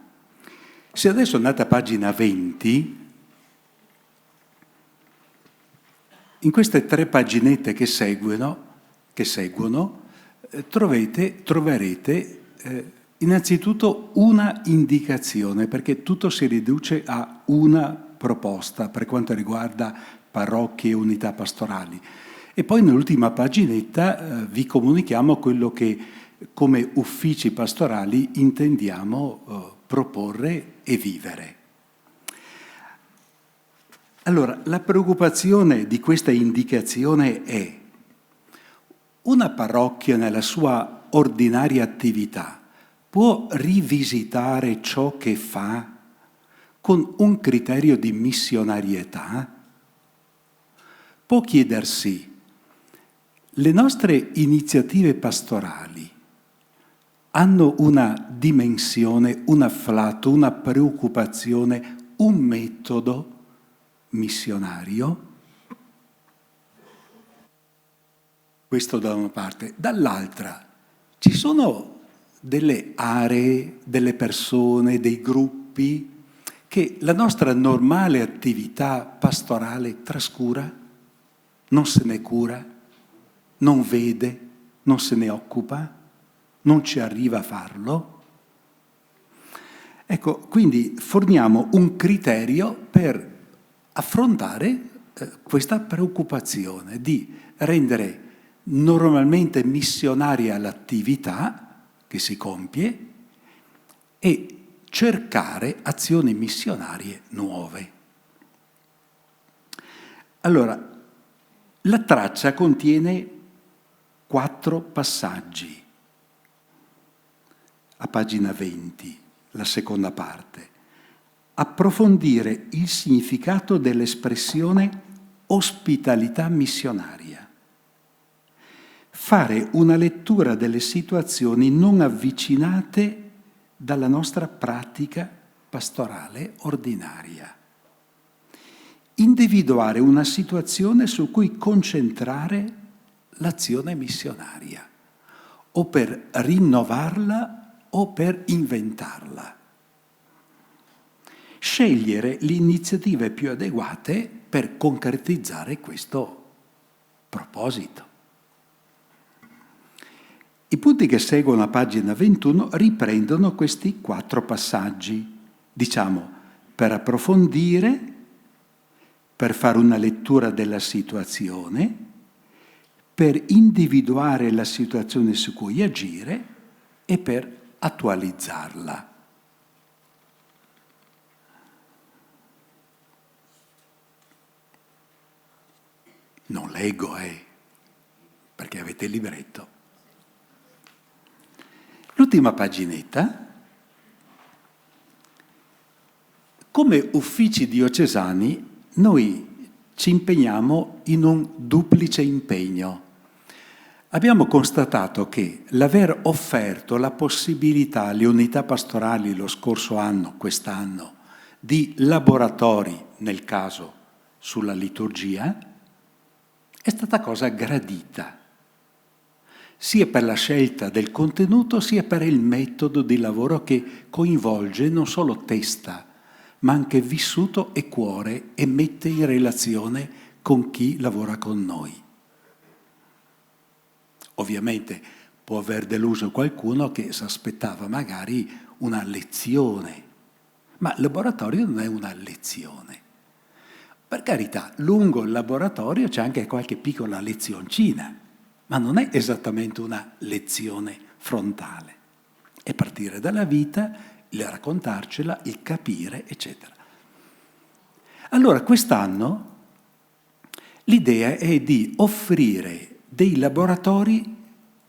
Se adesso andate a pagina 20, in queste 3 paginette che seguono, troverete innanzitutto una indicazione, perché tutto si riduce a una proposta per quanto riguarda parrocchie e unità pastorali. E poi nell'ultima paginetta vi comunichiamo quello che come uffici pastorali intendiamo proporre e vivere. Allora, la preoccupazione di questa indicazione è: una parrocchia nella sua ordinaria attività può rivisitare ciò che fa con un criterio di missionarietà? Può chiedersi: le nostre iniziative pastorali hanno una dimensione, un afflato, una preoccupazione, un metodo missionario? Questo da una parte. Dall'altra, ci sono delle aree, delle persone, dei gruppi che la nostra normale attività pastorale trascura, non se ne cura, non vede, non se ne occupa, non ci arriva a farlo. Ecco, quindi forniamo un criterio per affrontare questa preoccupazione di rendere normalmente missionaria l'attività che si compie e cercare azioni missionarie nuove. Allora, la traccia contiene 4 passaggi. A pagina 20, la seconda parte. Approfondire il significato dell'espressione ospitalità missionaria. Fare una lettura delle situazioni non avvicinate dalla nostra pratica pastorale ordinaria. Individuare una situazione su cui concentrare l'azione missionaria, o per rinnovarla o per inventarla. Scegliere le iniziative più adeguate per concretizzare questo proposito. I punti che seguono a pagina 21 riprendono questi 4 passaggi, diciamo, per approfondire, per fare una lettura della situazione, per individuare la situazione su cui agire e per attualizzarla. Non leggo, perché avete il libretto. L'ultima paginetta. Come uffici diocesani noi ci impegniamo in un duplice impegno. Abbiamo constatato che l'aver offerto la possibilità alle unità pastorali lo scorso anno, quest'anno, di laboratori, nel caso sulla liturgia, è stata cosa gradita, sia per la scelta del contenuto, sia per il metodo di lavoro che coinvolge non solo testa, ma anche vissuto e cuore e mette in relazione con chi lavora con noi. Ovviamente può aver deluso qualcuno che si aspettava magari una lezione, ma il laboratorio non è una lezione. Per carità, lungo il laboratorio c'è anche qualche piccola lezioncina, ma non è esattamente una lezione frontale. È partire dalla vita, il raccontarcela, il capire, eccetera. Allora, quest'anno l'idea è di offrire dei laboratori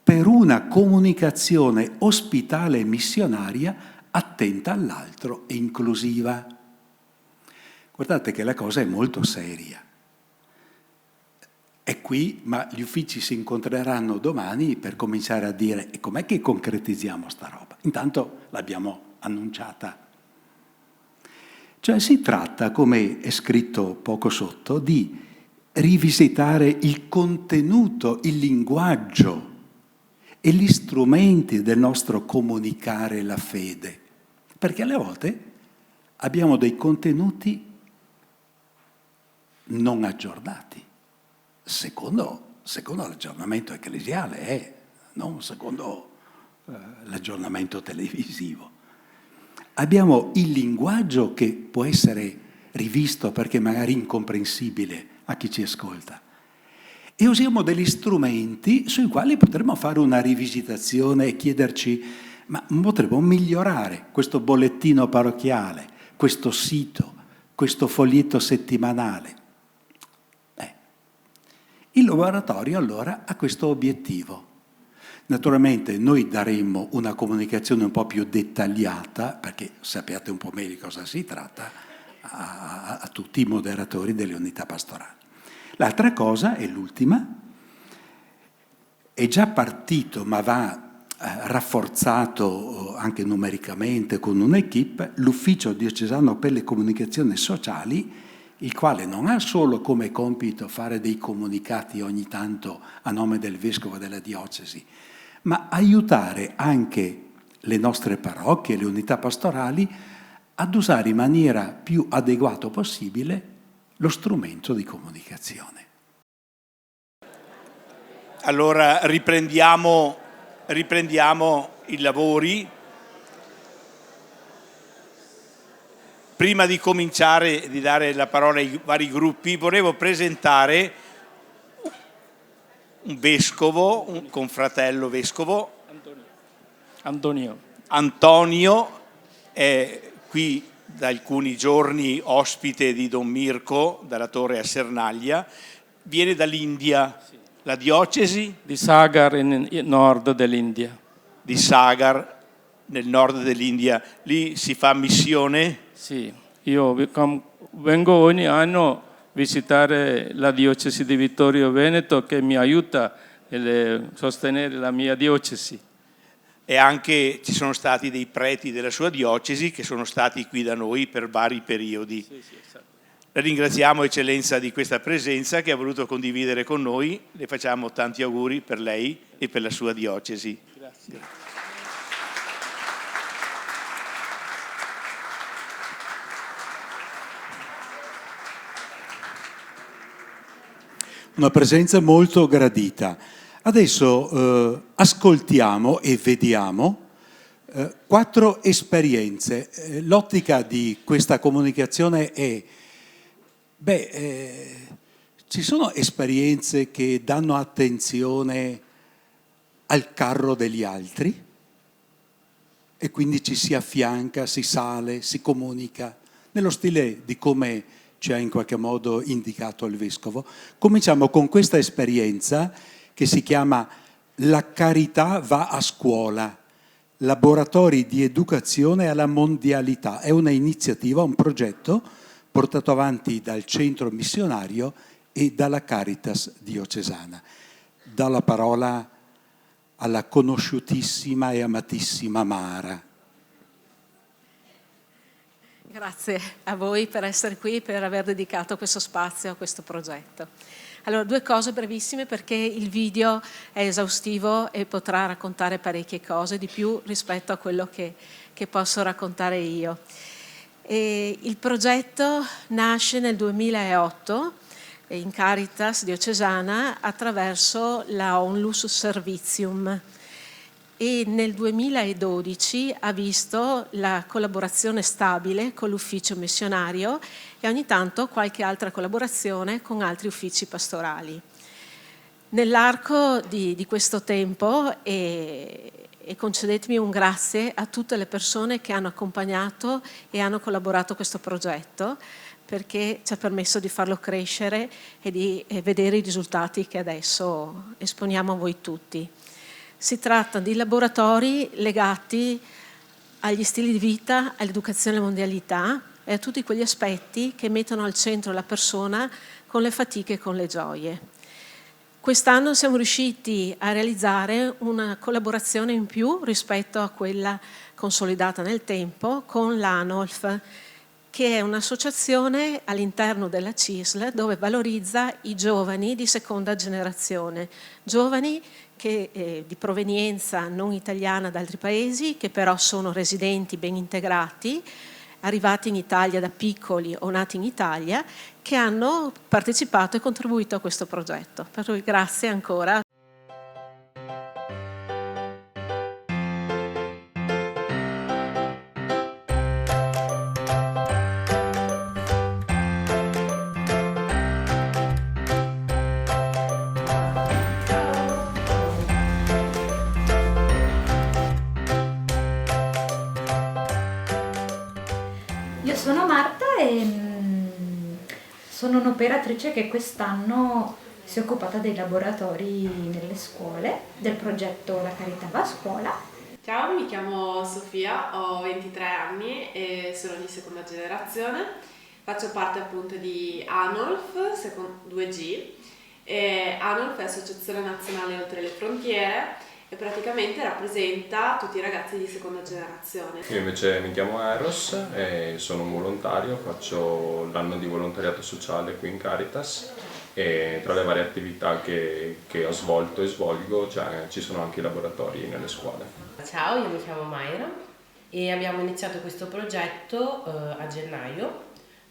per una comunicazione ospitale e missionaria attenta all'altro e inclusiva. Guardate che la cosa è molto seria. È qui, ma gli uffici si incontreranno domani per cominciare a dire e com'è che concretizziamo sta roba. Intanto l'abbiamo annunciata. Cioè si tratta, come è scritto poco sotto, di rivisitare il contenuto, il linguaggio e gli strumenti del nostro comunicare la fede. Perché alle volte abbiamo dei contenuti non aggiornati, secondo l'aggiornamento ecclesiale, non secondo l'aggiornamento televisivo. Abbiamo il linguaggio che può essere rivisto perché magari incomprensibile a chi ci ascolta. E usiamo degli strumenti sui quali potremmo fare una rivisitazione e chiederci, ma potremmo migliorare questo bollettino parrocchiale, questo sito, questo foglietto settimanale. Il laboratorio allora ha questo obiettivo. Naturalmente noi daremmo una comunicazione un po' più dettagliata, perché sappiate un po' meglio di cosa si tratta, a tutti i moderatori delle unità pastorali. L'altra cosa, è l'ultima, è già partito, ma va rafforzato anche numericamente con un'equipe, l'Ufficio Diocesano per le Comunicazioni Sociali, il quale non ha solo come compito fare dei comunicati ogni tanto a nome del Vescovo della Diocesi, ma aiutare anche le nostre parrocchie, le unità pastorali, ad usare in maniera più adeguata possibile lo strumento di comunicazione. Allora riprendiamo i lavori. Prima di cominciare, di dare la parola ai vari gruppi, volevo presentare un vescovo, un confratello vescovo. Antonio è qui da alcuni giorni ospite di Don Mirko, dalla Torre a Sernaglia, viene dall'India, la diocesi? Di Sagar, in nord dell'India. Di Sagar, nel nord dell'India. Lì si fa missione? Sì, io vengo ogni anno a visitare la diocesi di Vittorio Veneto che mi aiuta a sostenere la mia diocesi. E anche ci sono stati dei preti della sua diocesi che sono stati qui da noi per vari periodi. Sì, esatto. La ringraziamo, Eccellenza, di questa presenza che ha voluto condividere con noi. Le facciamo tanti auguri per lei e per la sua diocesi. Grazie. Una presenza molto gradita. Adesso ascoltiamo e vediamo 4 esperienze. L'ottica di questa comunicazione è, ci sono esperienze che danno attenzione al carro degli altri e quindi ci si affianca, si sale, si comunica, nello stile di come ci ha in qualche modo indicato il Vescovo. Cominciamo con questa esperienza che si chiama La carità va a scuola, laboratori di educazione alla mondialità. È una iniziativa, un progetto portato avanti dal centro missionario e dalla Caritas diocesana. Do la parola alla conosciutissima e amatissima Mara. Grazie a voi per essere qui e per aver dedicato questo spazio a questo progetto. Allora, 2 cose brevissime perché il video è esaustivo e potrà raccontare parecchie cose di più rispetto a quello che posso raccontare io. Il progetto nasce nel 2008 in Caritas diocesana attraverso la Onlus Servitium e nel 2012 ha visto la collaborazione stabile con l'ufficio missionario e ogni tanto qualche altra collaborazione con altri uffici pastorali. Nell'arco di questo tempo, e concedetemi un grazie a tutte le persone che hanno accompagnato e hanno collaborato a questo progetto, perché ci ha permesso di farlo crescere e di vedere i risultati che adesso esponiamo a voi tutti. Si tratta di laboratori legati agli stili di vita, all'educazione alla mondialità e a tutti quegli aspetti che mettono al centro la persona con le fatiche e con le gioie. Quest'anno siamo riusciti a realizzare una collaborazione in più rispetto a quella consolidata nel tempo con l'ANOLF, che è un'associazione all'interno della CISL dove valorizza i giovani di seconda generazione, giovani che, di provenienza non italiana da altri paesi, che però sono residenti ben integrati, arrivati in Italia da piccoli o nati in Italia, che hanno partecipato e contribuito a questo progetto. Per cui grazie ancora. Io sono Marta e sono un'operatrice che quest'anno si è occupata dei laboratori nelle scuole, del progetto La Carità va a scuola. Ciao, mi chiamo Sofia, ho 23 anni e sono di seconda generazione. Faccio parte appunto di ANOLF 2G. ANOLF è Associazione Nazionale Oltre le Frontiere e praticamente rappresenta tutti i ragazzi di seconda generazione. Io invece mi chiamo Eros e sono un volontario, faccio l'anno di volontariato sociale qui in Caritas e tra le varie attività che ho svolto e svolgo ci sono anche i laboratori nelle scuole. Ciao, io mi chiamo Mayra e abbiamo iniziato questo progetto a gennaio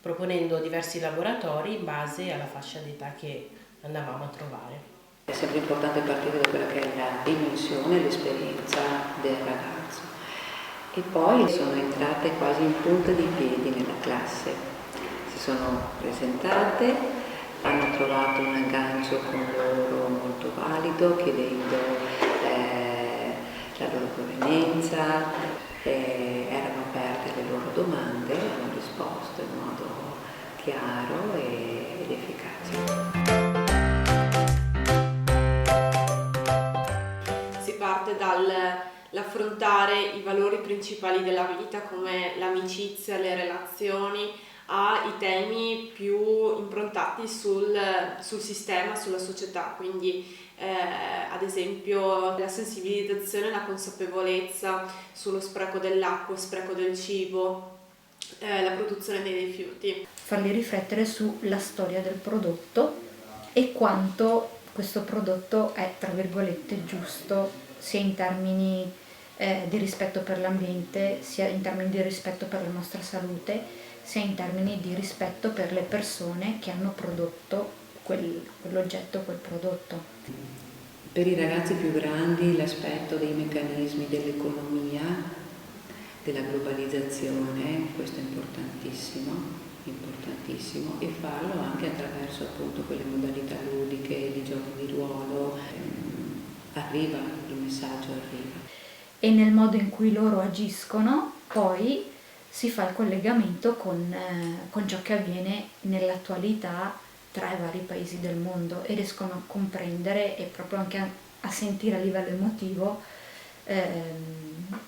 proponendo diversi laboratori in base alla fascia d'età che andavamo a trovare. È sempre importante partire da quella che è la dimensione, l'esperienza del ragazzo. E poi sono entrate quasi in punta di piedi nella classe. Si sono presentate, hanno trovato un aggancio con loro molto valido, chiedendo la loro provenienza, erano aperte alle loro domande, hanno risposto in modo chiaro ed efficace. Parte dall'affrontare i valori principali della vita come l'amicizia, le relazioni, ai temi più improntati sul sistema, sulla società, quindi ad esempio la sensibilizzazione e la consapevolezza sullo spreco dell'acqua, spreco del cibo, la produzione dei rifiuti. Farli riflettere sulla storia del prodotto e quanto questo prodotto è, tra virgolette, giusto, sia in termini di rispetto per l'ambiente, sia in termini di rispetto per la nostra salute, sia in termini di rispetto per le persone che hanno prodotto quell'oggetto, quel prodotto. Per i ragazzi più grandi l'aspetto dei meccanismi dell'economia, della globalizzazione, questo è importantissimo e farlo anche attraverso appunto quelle modalità ludiche di giochi di ruolo. Il messaggio arriva. E nel modo in cui loro agiscono poi si fa il collegamento con ciò che avviene nell'attualità tra i vari paesi del mondo e riescono a comprendere e proprio anche a sentire a livello emotivo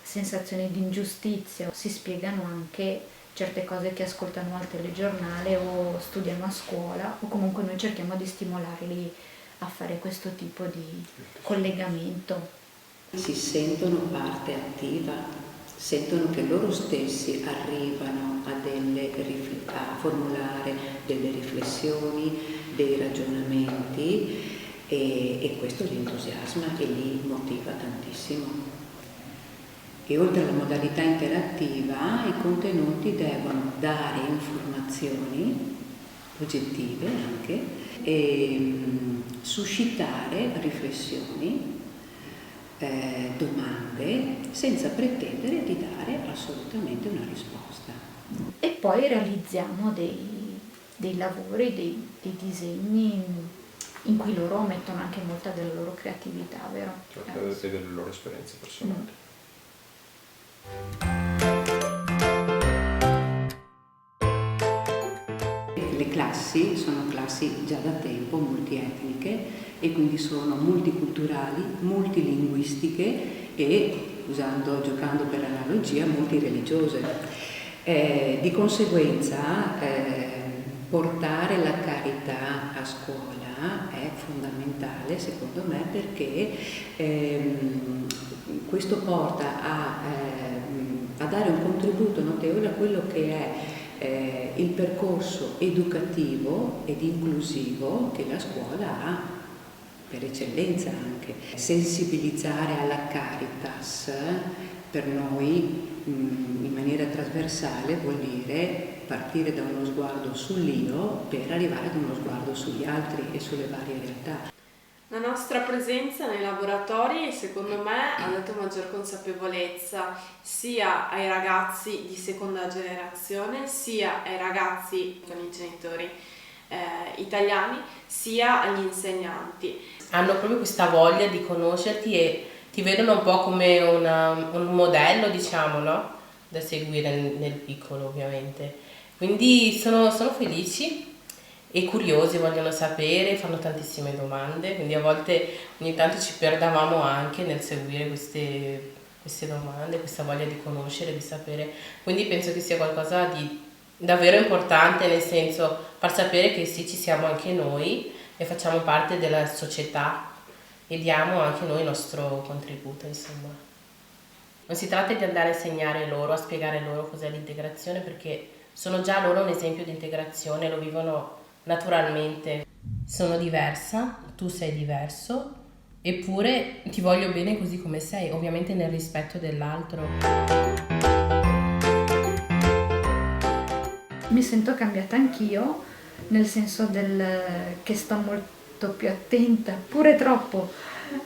sensazioni di ingiustizia. Si spiegano anche certe cose che ascoltano al telegiornale o studiano a scuola, o comunque noi cerchiamo di stimolarli a fare questo tipo di collegamento. Si sentono parte attiva sentono che loro stessi arrivano a formulare delle riflessioni, dei ragionamenti e questo li entusiasma e li motiva tantissimo. E oltre alla modalità interattiva, i contenuti devono dare informazioni oggettive anche e suscitare riflessioni, domande, senza pretendere di dare assolutamente una risposta. E poi realizziamo dei lavori, dei disegni in cui loro mettono anche molta della loro creatività, vero? E delle loro esperienze personali. Le classi sono classi già da tempo multietniche e quindi sono multiculturali, multilinguistiche e, giocando per analogia, multireligiose. Di conseguenza portare la carità a scuola è fondamentale secondo me perché questo porta a dare un contributo notevole a quello che è il percorso educativo ed inclusivo che la scuola ha per eccellenza anche. Sensibilizzare alla Caritas per noi in maniera trasversale vuol dire partire da uno sguardo sull'io per arrivare ad uno sguardo sugli altri e sulle varie realtà. La nostra presenza nei laboratori, secondo me, ha dato maggior consapevolezza sia ai ragazzi di seconda generazione, sia ai ragazzi con i genitori italiani, sia agli insegnanti. Hanno proprio questa voglia di conoscerti e ti vedono un po' come un modello, diciamo, no? Da seguire nel piccolo, ovviamente. Quindi sono felici e curiosi, vogliono sapere, fanno tantissime domande, quindi a volte ogni tanto ci perdavamo anche nel seguire queste domande, questa voglia di conoscere, di sapere. Quindi penso che sia qualcosa di davvero importante, nel senso far sapere che sì, ci siamo anche noi e facciamo parte della società e diamo anche noi il nostro contributo, insomma. Non si tratta di andare a insegnare loro, a spiegare loro cos'è l'integrazione, perché sono già loro un esempio di integrazione, lo vivono naturalmente. Sono diversa, tu sei diverso, eppure ti voglio bene così come sei, ovviamente nel rispetto dell'altro. Mi sento cambiata anch'io, nel senso che sto molto più attenta, pure troppo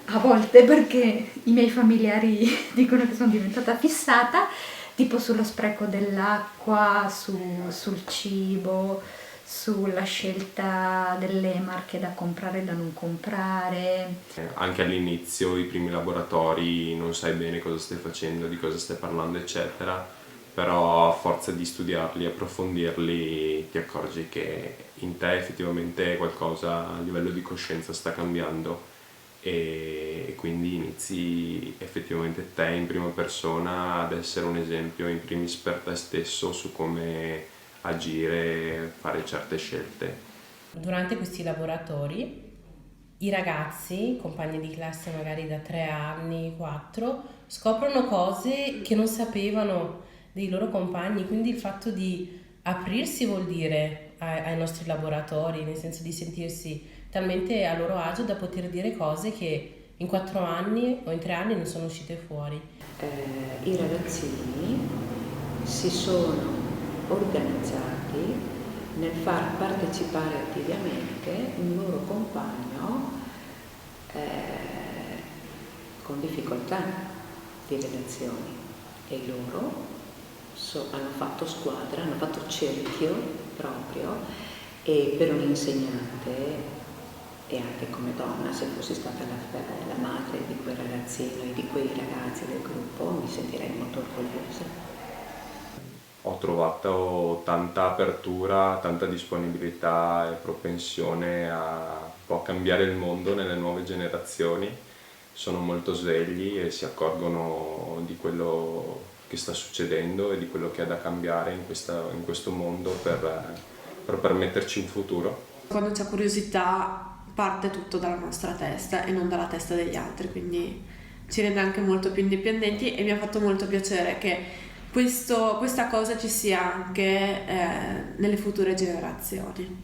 a volte, perché i miei familiari dicono che sono diventata fissata, tipo sullo spreco dell'acqua, sul cibo, sulla scelta delle marche da comprare e da non comprare. Anche all'inizio, i primi laboratori, non sai bene cosa stai facendo, di cosa stai parlando, eccetera, però a forza di studiarli, approfondirli, ti accorgi che in te effettivamente qualcosa a livello di coscienza sta cambiando e quindi inizi effettivamente te in prima persona ad essere un esempio in primis per te stesso su come agire, fare certe scelte. Durante questi laboratori i ragazzi, compagni di classe magari da 3 anni, 4, scoprono cose che non sapevano dei loro compagni, quindi il fatto di aprirsi vuol dire ai nostri laboratori, nel senso di sentirsi talmente a loro agio da poter dire cose che in 4 anni o in 3 anni non sono uscite fuori. I ragazzini si sono organizzati nel far partecipare attivamente un loro compagno con difficoltà di relazioni e loro hanno fatto squadra, hanno fatto cerchio proprio e per un insegnante e anche come donna, se fossi stata la madre di quel ragazzino e di quei ragazzi del gruppo, mi sentirei molto orgogliosa. Ho trovato tanta apertura, tanta disponibilità e propensione a un po' cambiare il mondo nelle nuove generazioni. Sono molto svegli e si accorgono di quello che sta succedendo e di quello che è da cambiare in questo mondo per permetterci un futuro. Quando c'è curiosità parte tutto dalla nostra testa e non dalla testa degli altri, quindi ci rende anche molto più indipendenti, e mi ha fatto molto piacere che questa cosa ci sia anche nelle future generazioni.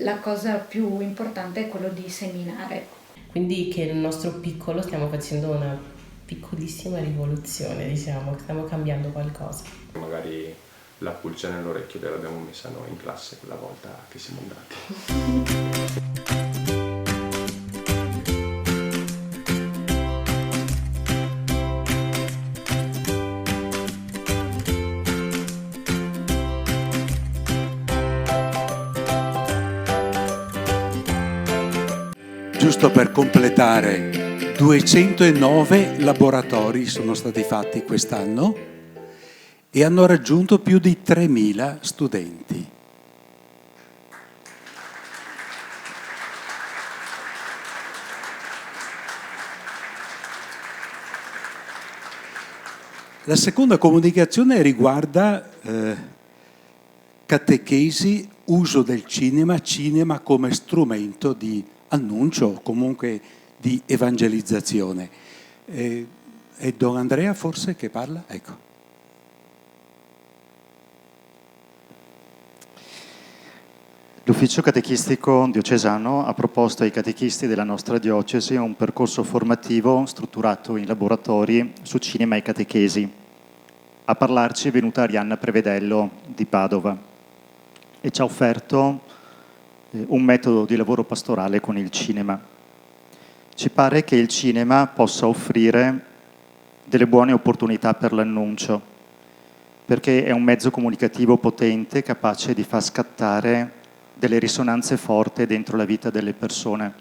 La cosa più importante è quello di seminare. Quindi che nel nostro piccolo stiamo facendo una piccolissima rivoluzione, diciamo, stiamo cambiando qualcosa. Magari la pulce nell'orecchio l'abbiamo messa noi in classe quella volta che siamo andati. Giusto per completare, 209 laboratori sono stati fatti quest'anno e hanno raggiunto più di 3.000 studenti. La seconda comunicazione riguarda catechesi, uso del cinema come strumento di annuncio, comunque di evangelizzazione. È Don Andrea forse che parla? Ecco. L'ufficio catechistico diocesano ha proposto ai catechisti della nostra diocesi un percorso formativo strutturato in laboratori su cinema e catechesi. A parlarci è venuta Arianna Prevedello di Padova e ci ha offerto un metodo di lavoro pastorale con il cinema. Ci pare che il cinema possa offrire delle buone opportunità per l'annuncio, perché è un mezzo comunicativo potente, capace di far scattare delle risonanze forti dentro la vita delle persone.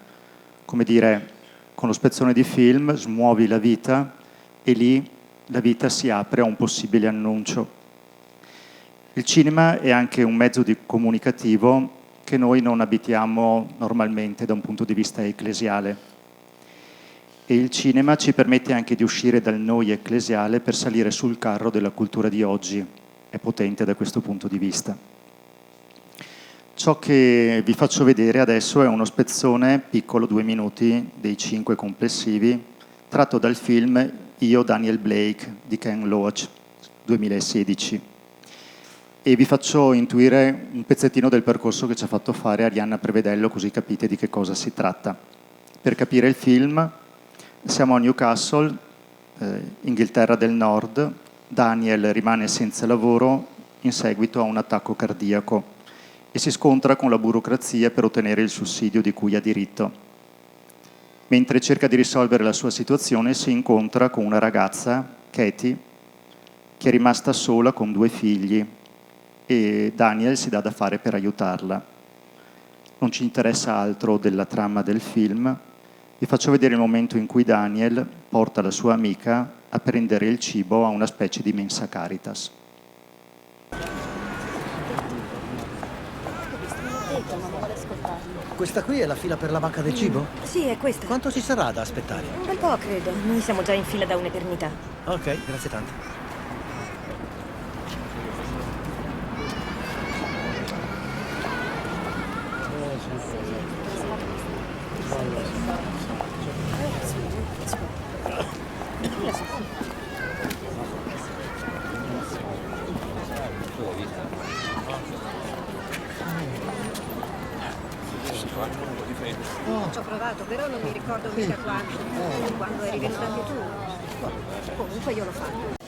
Come dire, con lo spezzone di film smuovi la vita e lì la vita si apre a un possibile annuncio. Il cinema è anche un mezzo comunicativo che noi non abitiamo normalmente da un punto di vista ecclesiale. E il cinema ci permette anche di uscire dal noi ecclesiale per salire sul carro della cultura di oggi. È potente da questo punto di vista. Ciò che vi faccio vedere adesso è uno spezzone piccolo, 2 minuti, dei 5 complessivi, tratto dal film Io, Daniel Blake di Ken Loach, 2016. E vi faccio intuire un pezzettino del percorso che ci ha fatto fare Arianna Prevedello, così capite di che cosa si tratta. Per capire il film, siamo a Newcastle, Inghilterra del Nord. Daniel rimane senza lavoro in seguito a un attacco cardiaco e si scontra con la burocrazia per ottenere il sussidio di cui ha diritto. Mentre cerca di risolvere la sua situazione, si incontra con una ragazza, Katie, che è rimasta sola con 2 figli, e Daniel si dà da fare per aiutarla. Non ci interessa altro della trama del film. Vi faccio vedere il momento in cui Daniel porta la sua amica a prendere il cibo a una specie di mensa Caritas. Questa qui è la fila per la banca del cibo? Sì, è questa. Quanto ci sarà da aspettare? Un bel po', credo. Noi siamo già in fila da un'eternità. Ok, grazie tante. Ci ho provato, però non mi ricordo mica quando eri venuta anche tu. Comunque io l'ho fatto.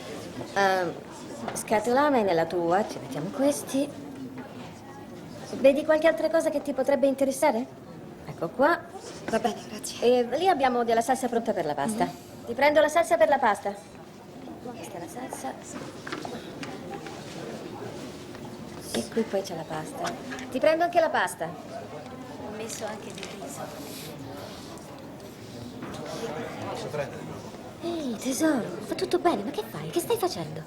Scatolame nella tua, ci mettiamo questi. Vedi qualche altra cosa che ti potrebbe interessare? Ecco qua. Va bene, grazie. E lì abbiamo della salsa pronta per la pasta. Ti prendo la salsa per la pasta. Questa è la salsa. E qui poi c'è la pasta. Ti prendo anche la pasta. Ho messo anche del riso. Ehi, tesoro, va tutto bene, ma che fai? Che stai facendo?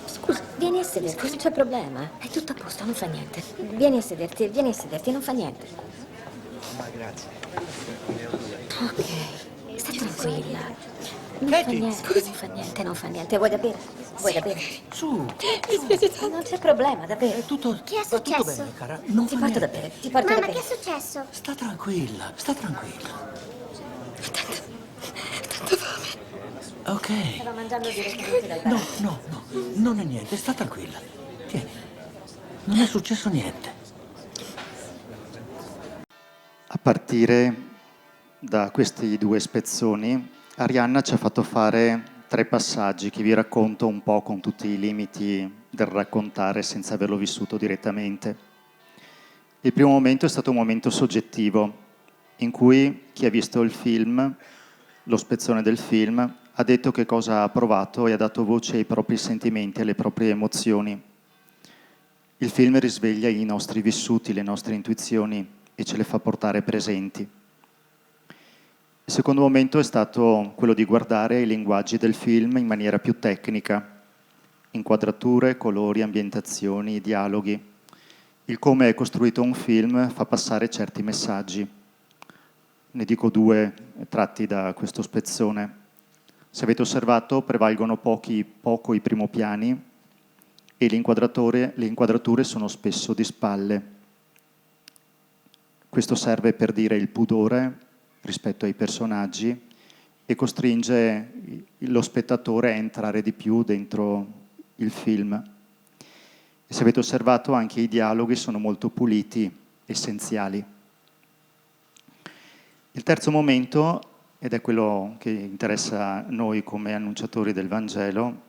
Scusa, vieni a sederti, non c'è problema. È tutto a posto, non fa niente. Vieni a sederti, non fa niente. Ma grazie. Ok, stai tranquilla. Non fa niente, non fa niente, non fa niente. Vuoi da bere? Vuoi da bere? Su. Non c'è problema, da bere. Che è successo? bene, cara. Non Ti fa porto da niente. bere, ti porto da Mamma, bere. che è successo? Sta tranquilla, sta tranquilla. Tanta fame. Ok. Stavo mangiando direttamente dal bar. No, non è niente, sta tranquilla. Tieni. Non è successo niente. A partire da questi 2 spezzoni, Arianna ci ha fatto fare 3 passaggi che vi racconto un po' con tutti i limiti del raccontare senza averlo vissuto direttamente. Il primo momento è stato un momento soggettivo, in cui chi ha visto il film, lo spezzone del film, ha detto che cosa ha provato e ha dato voce ai propri sentimenti, alle proprie emozioni. Il film risveglia i nostri vissuti, le nostre intuizioni e ce le fa portare presenti. Il secondo momento è stato quello di guardare i linguaggi del film in maniera più tecnica, inquadrature, colori, ambientazioni, dialoghi. Il come è costruito un film fa passare certi messaggi. Ne dico 2 tratti da questo spezzone. Se avete osservato, prevalgono poco i primi piani e le inquadrature sono spesso di spalle. Questo serve per dire il pudore rispetto ai personaggi e costringe lo spettatore a entrare di più dentro il film. E se avete osservato, anche i dialoghi sono molto puliti, essenziali. Il terzo momento, ed è quello che interessa noi come annunciatori del Vangelo,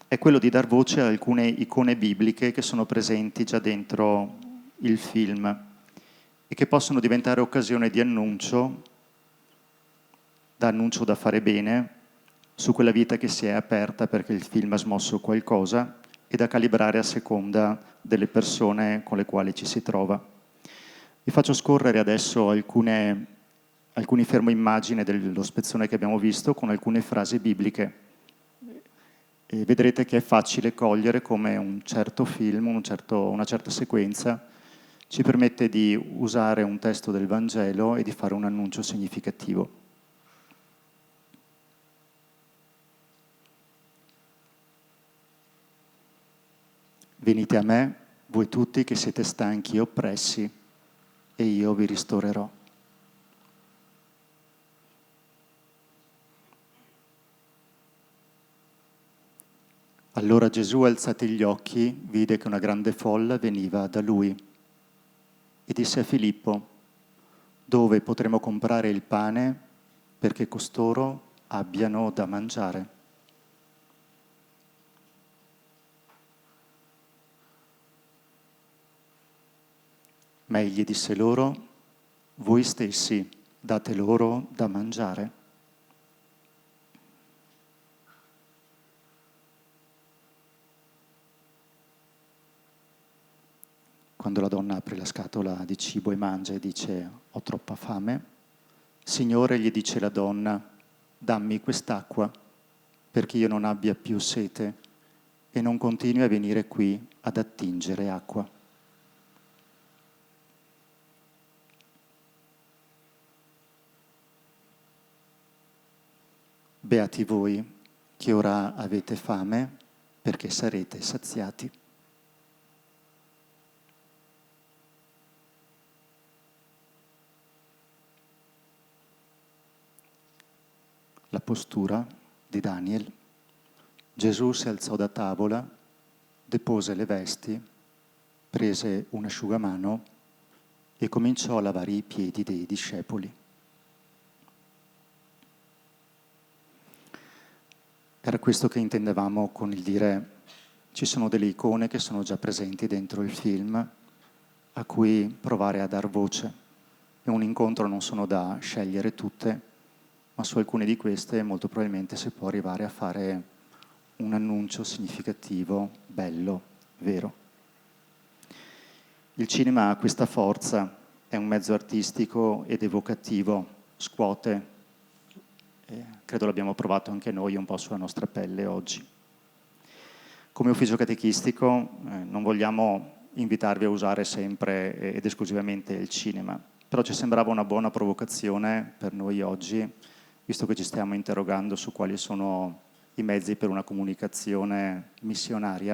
è quello di dar voce a alcune icone bibliche che sono presenti già dentro il film e che possono diventare occasione di annuncio da fare bene su quella vita che si è aperta perché il film ha smosso qualcosa e da calibrare a seconda delle persone con le quali ci si trova. Vi faccio scorrere adesso alcuni fermo immagine dello spezzone che abbiamo visto con alcune frasi bibliche. E vedrete che è facile cogliere come un certo film, una certa sequenza ci permette di usare un testo del Vangelo e di fare un annuncio significativo. Venite a me, voi tutti che siete stanchi e oppressi, e io vi ristorerò. Allora Gesù, alzati gli occhi, vide che una grande folla veniva da lui e disse a Filippo: dove potremo comprare il pane perché costoro abbiano da mangiare? Ma egli disse loro: voi stessi date loro da mangiare. Quando la donna apre la scatola di cibo e mangia e dice: ho troppa fame, Signore, gli dice la donna: dammi quest'acqua perché io non abbia più sete e non continui a venire qui ad attingere acqua. Beati voi che ora avete fame perché sarete saziati. La postura di Daniel. Gesù si alzò da tavola, depose le vesti, prese un asciugamano e cominciò a lavare i piedi dei discepoli. Era questo che intendevamo con il dire: ci sono delle icone che sono già presenti dentro il film a cui provare a dar voce. È un incontro, non sono da scegliere tutte, ma su alcune di queste molto probabilmente si può arrivare a fare un annuncio significativo, bello, vero. Il cinema ha questa forza, è un mezzo artistico ed evocativo, scuote, credo l'abbiamo provato anche noi un po' sulla nostra pelle oggi. Come ufficio catechistico non vogliamo invitarvi a usare sempre ed esclusivamente il cinema, però ci sembrava una buona provocazione per noi oggi, visto che ci stiamo interrogando su quali sono i questi mezzi per una comunicazione missionaria,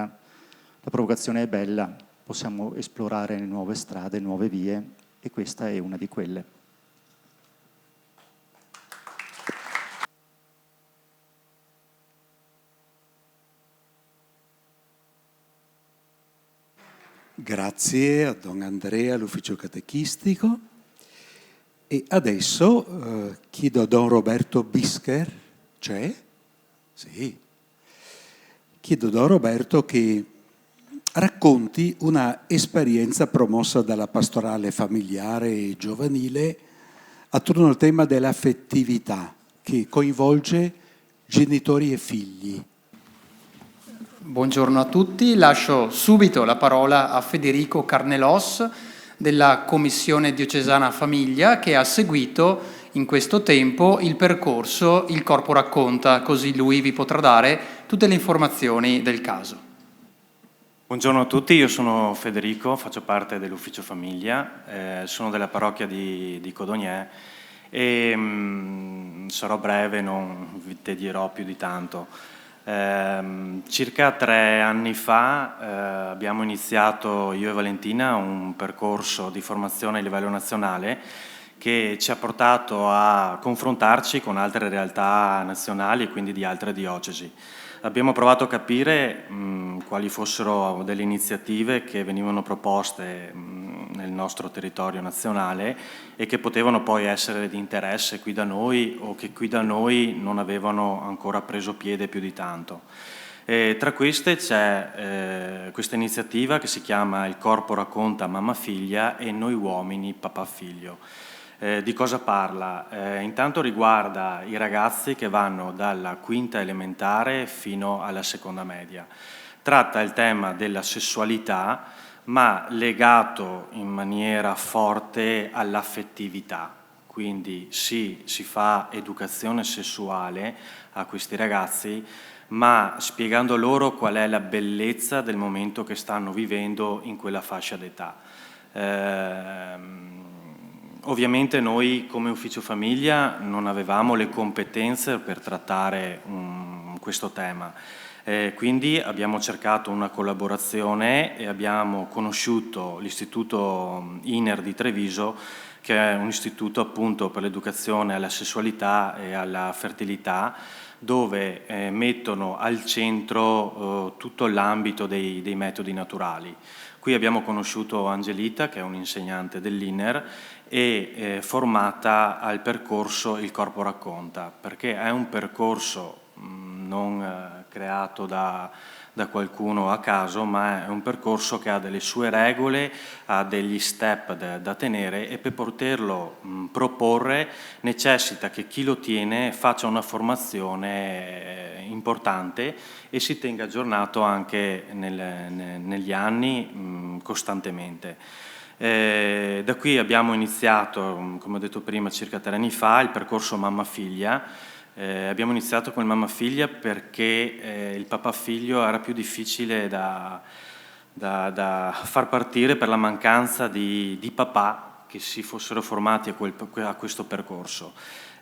la provocazione è bella, possiamo esplorare nuove strade, nuove vie, e questa è una di quelle. Grazie a Don Andrea, all'ufficio catechistico. E adesso chiedo a Don Roberto Bisker, c'è? Sì. Chiedo a Don Roberto che racconti una esperienza promossa dalla pastorale familiare e giovanile attorno al tema dell'affettività che coinvolge genitori e figli. Buongiorno a tutti, lascio subito la parola a Federico Carnelos della Commissione Diocesana Famiglia, che ha seguito in questo tempo il percorso Il Corpo Racconta, così lui vi potrà dare tutte le informazioni del caso. Buongiorno a tutti, io sono Federico, faccio parte dell'Ufficio Famiglia, sono della parrocchia di Codognè e sarò breve, non vi tedierò più di tanto. Circa 3 anni fa abbiamo iniziato io e Valentina un percorso di formazione a livello nazionale che ci ha portato a confrontarci con altre realtà nazionali e quindi di altre diocesi. Abbiamo provato a capire quali fossero delle iniziative che venivano proposte nel nostro territorio nazionale e che potevano poi essere di interesse qui da noi o che qui da noi non avevano ancora preso piede più di tanto. Tra queste c'è questa iniziativa che si chiama Il Corpo Racconta Mamma Figlia e Noi Uomini Papà Figlio. Di cosa parla? Intanto riguarda i ragazzi che vanno dalla quinta elementare fino alla seconda media. Tratta il tema della sessualità, ma legato in maniera forte all'affettività. Quindi sì, si fa educazione sessuale a questi ragazzi, ma spiegando loro qual è la bellezza del momento che stanno vivendo in quella fascia d'età. Ovviamente noi come Ufficio Famiglia non avevamo le competenze per trattare questo tema, quindi abbiamo cercato una collaborazione e abbiamo conosciuto l'Istituto INER di Treviso, che è un istituto appunto per l'educazione alla sessualità e alla fertilità, dove mettono al centro tutto l'ambito dei metodi naturali. Qui abbiamo conosciuto Angelita, che è un'insegnante dell'INER, e formata al percorso Il Corpo Racconta, perché è un percorso non creato da qualcuno a caso, ma è un percorso che ha delle sue regole, ha degli step da tenere e per poterlo proporre necessita che chi lo tiene faccia una formazione importante e si tenga aggiornato anche negli anni costantemente. Da qui abbiamo iniziato, come ho detto prima, circa 3 anni fa, il percorso mamma-figlia. Abbiamo iniziato con il mamma-figlia perché il papà-figlio era più difficile da far partire per la mancanza di papà che si fossero formati a questo percorso.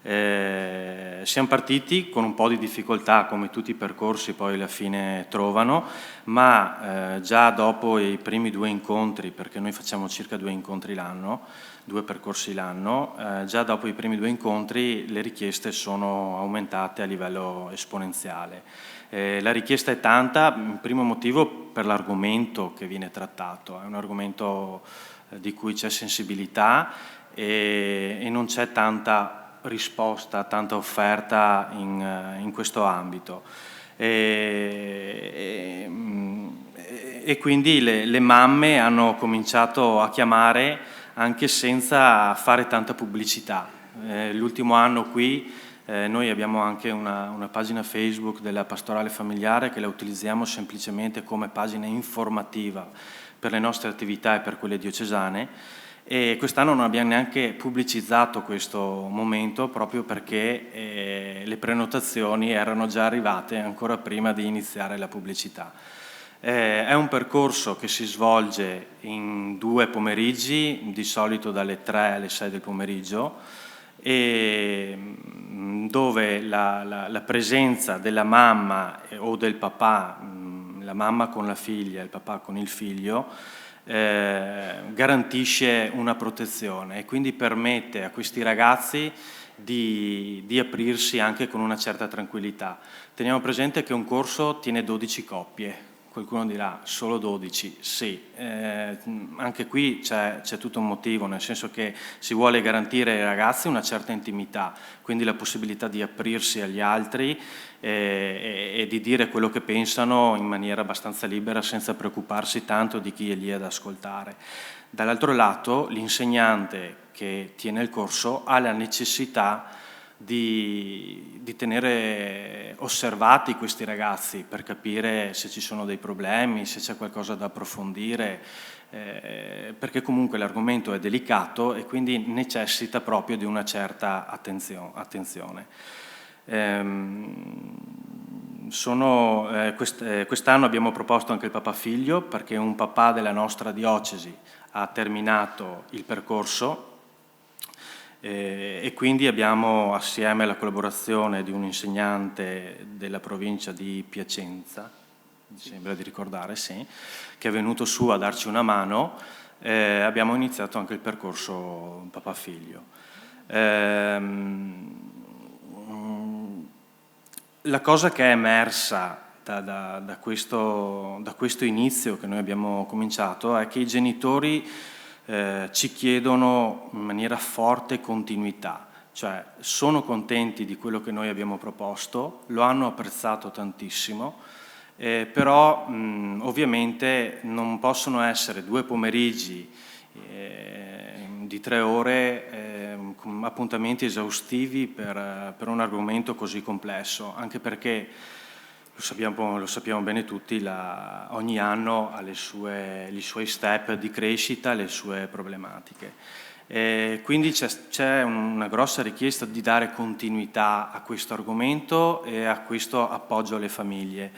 Siamo partiti con un po' di difficoltà, come tutti i percorsi poi alla fine trovano, ma già dopo i primi 2 incontri, perché noi facciamo circa 2 incontri l'anno, 2 percorsi l'anno, già dopo i primi 2 incontri le richieste sono aumentate a livello esponenziale. La richiesta è tanta, il primo motivo per l'argomento che viene trattato, è un argomento di cui c'è sensibilità e non c'è tanta risposta, tanta offerta in questo ambito. E quindi le mamme hanno cominciato a chiamare anche senza fare tanta pubblicità. L'ultimo anno qui noi abbiamo anche una pagina Facebook della Pastorale Familiare che la utilizziamo semplicemente come pagina informativa per le nostre attività e per quelle diocesane. E quest'anno non abbiamo neanche pubblicizzato questo momento proprio perché le prenotazioni erano già arrivate ancora prima di iniziare la pubblicità. È un percorso che si svolge in 2 pomeriggi, di solito dalle 3 alle 6 del pomeriggio, e dove la presenza della mamma o del papà, la mamma con la figlia, il papà con il figlio, garantisce una protezione e quindi permette a questi ragazzi di aprirsi anche con una certa tranquillità. Teniamo presente che un corso tiene 12 coppie. Qualcuno dirà solo 12, sì, anche qui c'è tutto un motivo, nel senso che si vuole garantire ai ragazzi una certa intimità, quindi la possibilità di aprirsi agli altri e di dire quello che pensano in maniera abbastanza libera senza preoccuparsi tanto di chi è lì ad ascoltare. Dall'altro lato l'insegnante che tiene il corso ha la necessità di tenere osservati questi ragazzi per capire se ci sono dei problemi, se c'è qualcosa da approfondire, perché comunque l'argomento è delicato e quindi necessita proprio di una certa attenzione. Quest'anno abbiamo proposto anche il papà figlio, perché un papà della nostra diocesi ha terminato il percorso e quindi abbiamo, assieme alla collaborazione di un insegnante della provincia di Piacenza, mi sembra di ricordare, sì, che è venuto su a darci una mano, abbiamo iniziato anche il percorso papà figlio. La cosa che è emersa da questo inizio che noi abbiamo cominciato è che i genitori ci chiedono in maniera forte continuità, cioè sono contenti di quello che noi abbiamo proposto, lo hanno apprezzato tantissimo, però ovviamente non possono essere 2 pomeriggi di 3 ore con appuntamenti esaustivi per un argomento così complesso, anche perché lo sappiamo bene tutti, ogni anno ha i suoi step di crescita, le sue problematiche. Quindi c'è una grossa richiesta di dare continuità a questo argomento e a questo appoggio alle famiglie.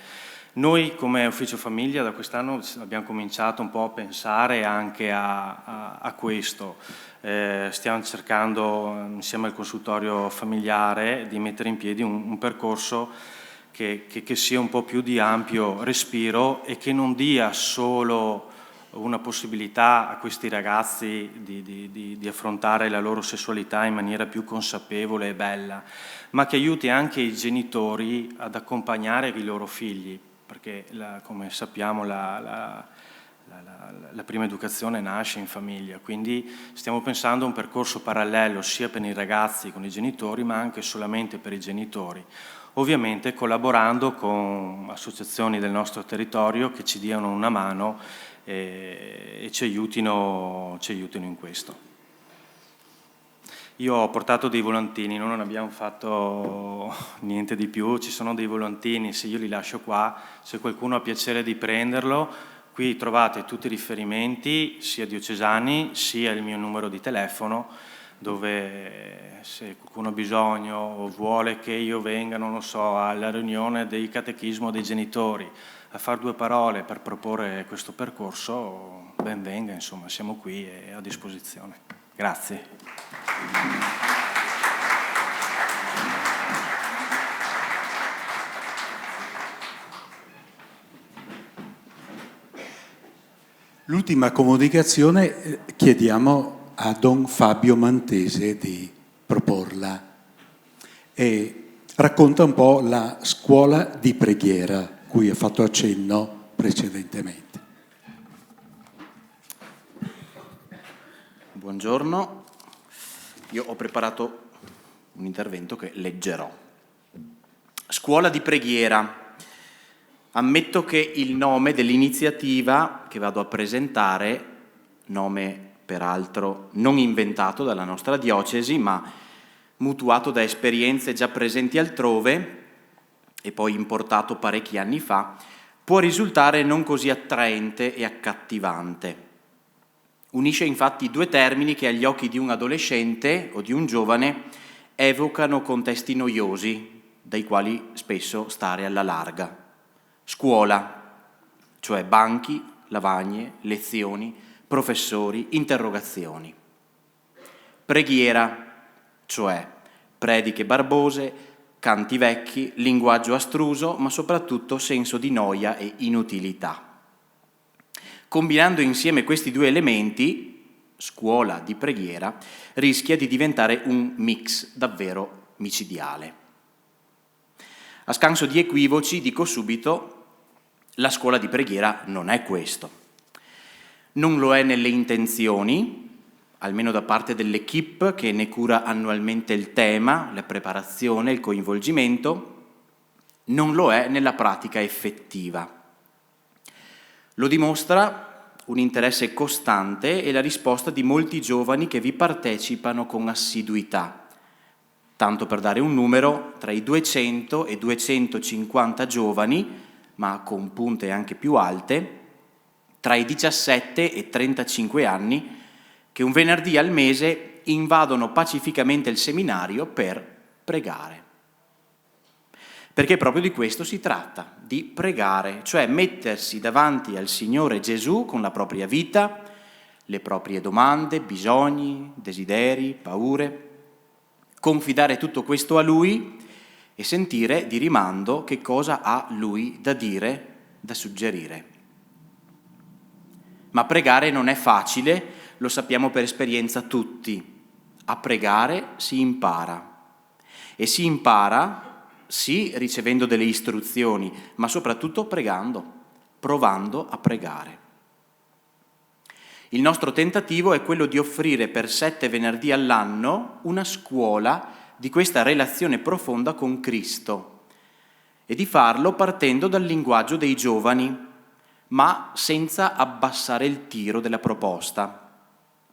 Noi come Ufficio Famiglia da quest'anno abbiamo cominciato un po' a pensare anche a questo. Stiamo cercando insieme al consultorio familiare di mettere in piedi un percorso che sia un po' più di ampio respiro e che non dia solo una possibilità a questi ragazzi di affrontare la loro sessualità in maniera più consapevole e bella, ma che aiuti anche i genitori ad accompagnare i loro figli, perché come sappiamo la prima educazione nasce in famiglia, quindi stiamo pensando a un percorso parallelo sia per i ragazzi con i genitori ma anche solamente per i genitori, ovviamente collaborando con associazioni del nostro territorio che ci diano una mano e ci aiutino in questo. Io ho portato dei volantini, noi non abbiamo fatto niente di più, ci sono dei volantini, se io li lascio qua, se qualcuno ha piacere di prenderlo, qui trovate tutti i riferimenti, sia diocesani, sia il mio numero di telefono, dove se qualcuno ha bisogno o vuole che io venga, non lo so, alla riunione del catechismo dei genitori a fare 2 parole per proporre questo percorso, ben venga, insomma, siamo qui e a disposizione. Grazie. L'ultima comunicazione chiediamo a Don Fabio Mantese di proporla e racconta un po' la scuola di preghiera cui ho fatto accenno precedentemente. Buongiorno, io ho preparato un intervento che leggerò. Scuola di preghiera. Ammetto che il nome dell'iniziativa che vado a presentare, nome peraltro non inventato dalla nostra diocesi, ma mutuato da esperienze già presenti altrove e poi importato parecchi anni fa, può risultare non così attraente e accattivante. Unisce infatti 2 termini che agli occhi di un adolescente o di un giovane evocano contesti noiosi, dai quali spesso stare alla larga. Scuola, cioè banchi, lavagne, lezioni, professori, interrogazioni. Preghiera, cioè prediche barbose, canti vecchi, linguaggio astruso, ma soprattutto senso di noia e inutilità. Combinando insieme questi due elementi, scuola di preghiera rischia di diventare un mix davvero micidiale. A scanso di equivoci dico subito, la scuola di preghiera non è questo. Non lo è nelle intenzioni, almeno da parte dell'equipe che ne cura annualmente il tema, la preparazione, il coinvolgimento, non lo è nella pratica effettiva. Lo dimostra un interesse costante e la risposta di molti giovani che vi partecipano con assiduità. Tanto per dare un numero, tra i 200 e 250 giovani, ma con punte anche più alte, tra i 17 e 35 anni, che un venerdì al mese invadono pacificamente il seminario per pregare. Perché proprio di questo si tratta, di pregare, cioè mettersi davanti al Signore Gesù con la propria vita, le proprie domande, bisogni, desideri, paure, confidare tutto questo a Lui e sentire di rimando che cosa ha Lui da dire, da suggerire. Ma pregare non è facile, lo sappiamo per esperienza tutti. A pregare si impara. E si impara sì, ricevendo delle istruzioni, ma soprattutto pregando, provando a pregare. Il nostro tentativo è quello di offrire per 7 venerdì all'anno una scuola di questa relazione profonda con Cristo e di farlo partendo dal linguaggio dei giovani, ma senza abbassare il tiro della proposta,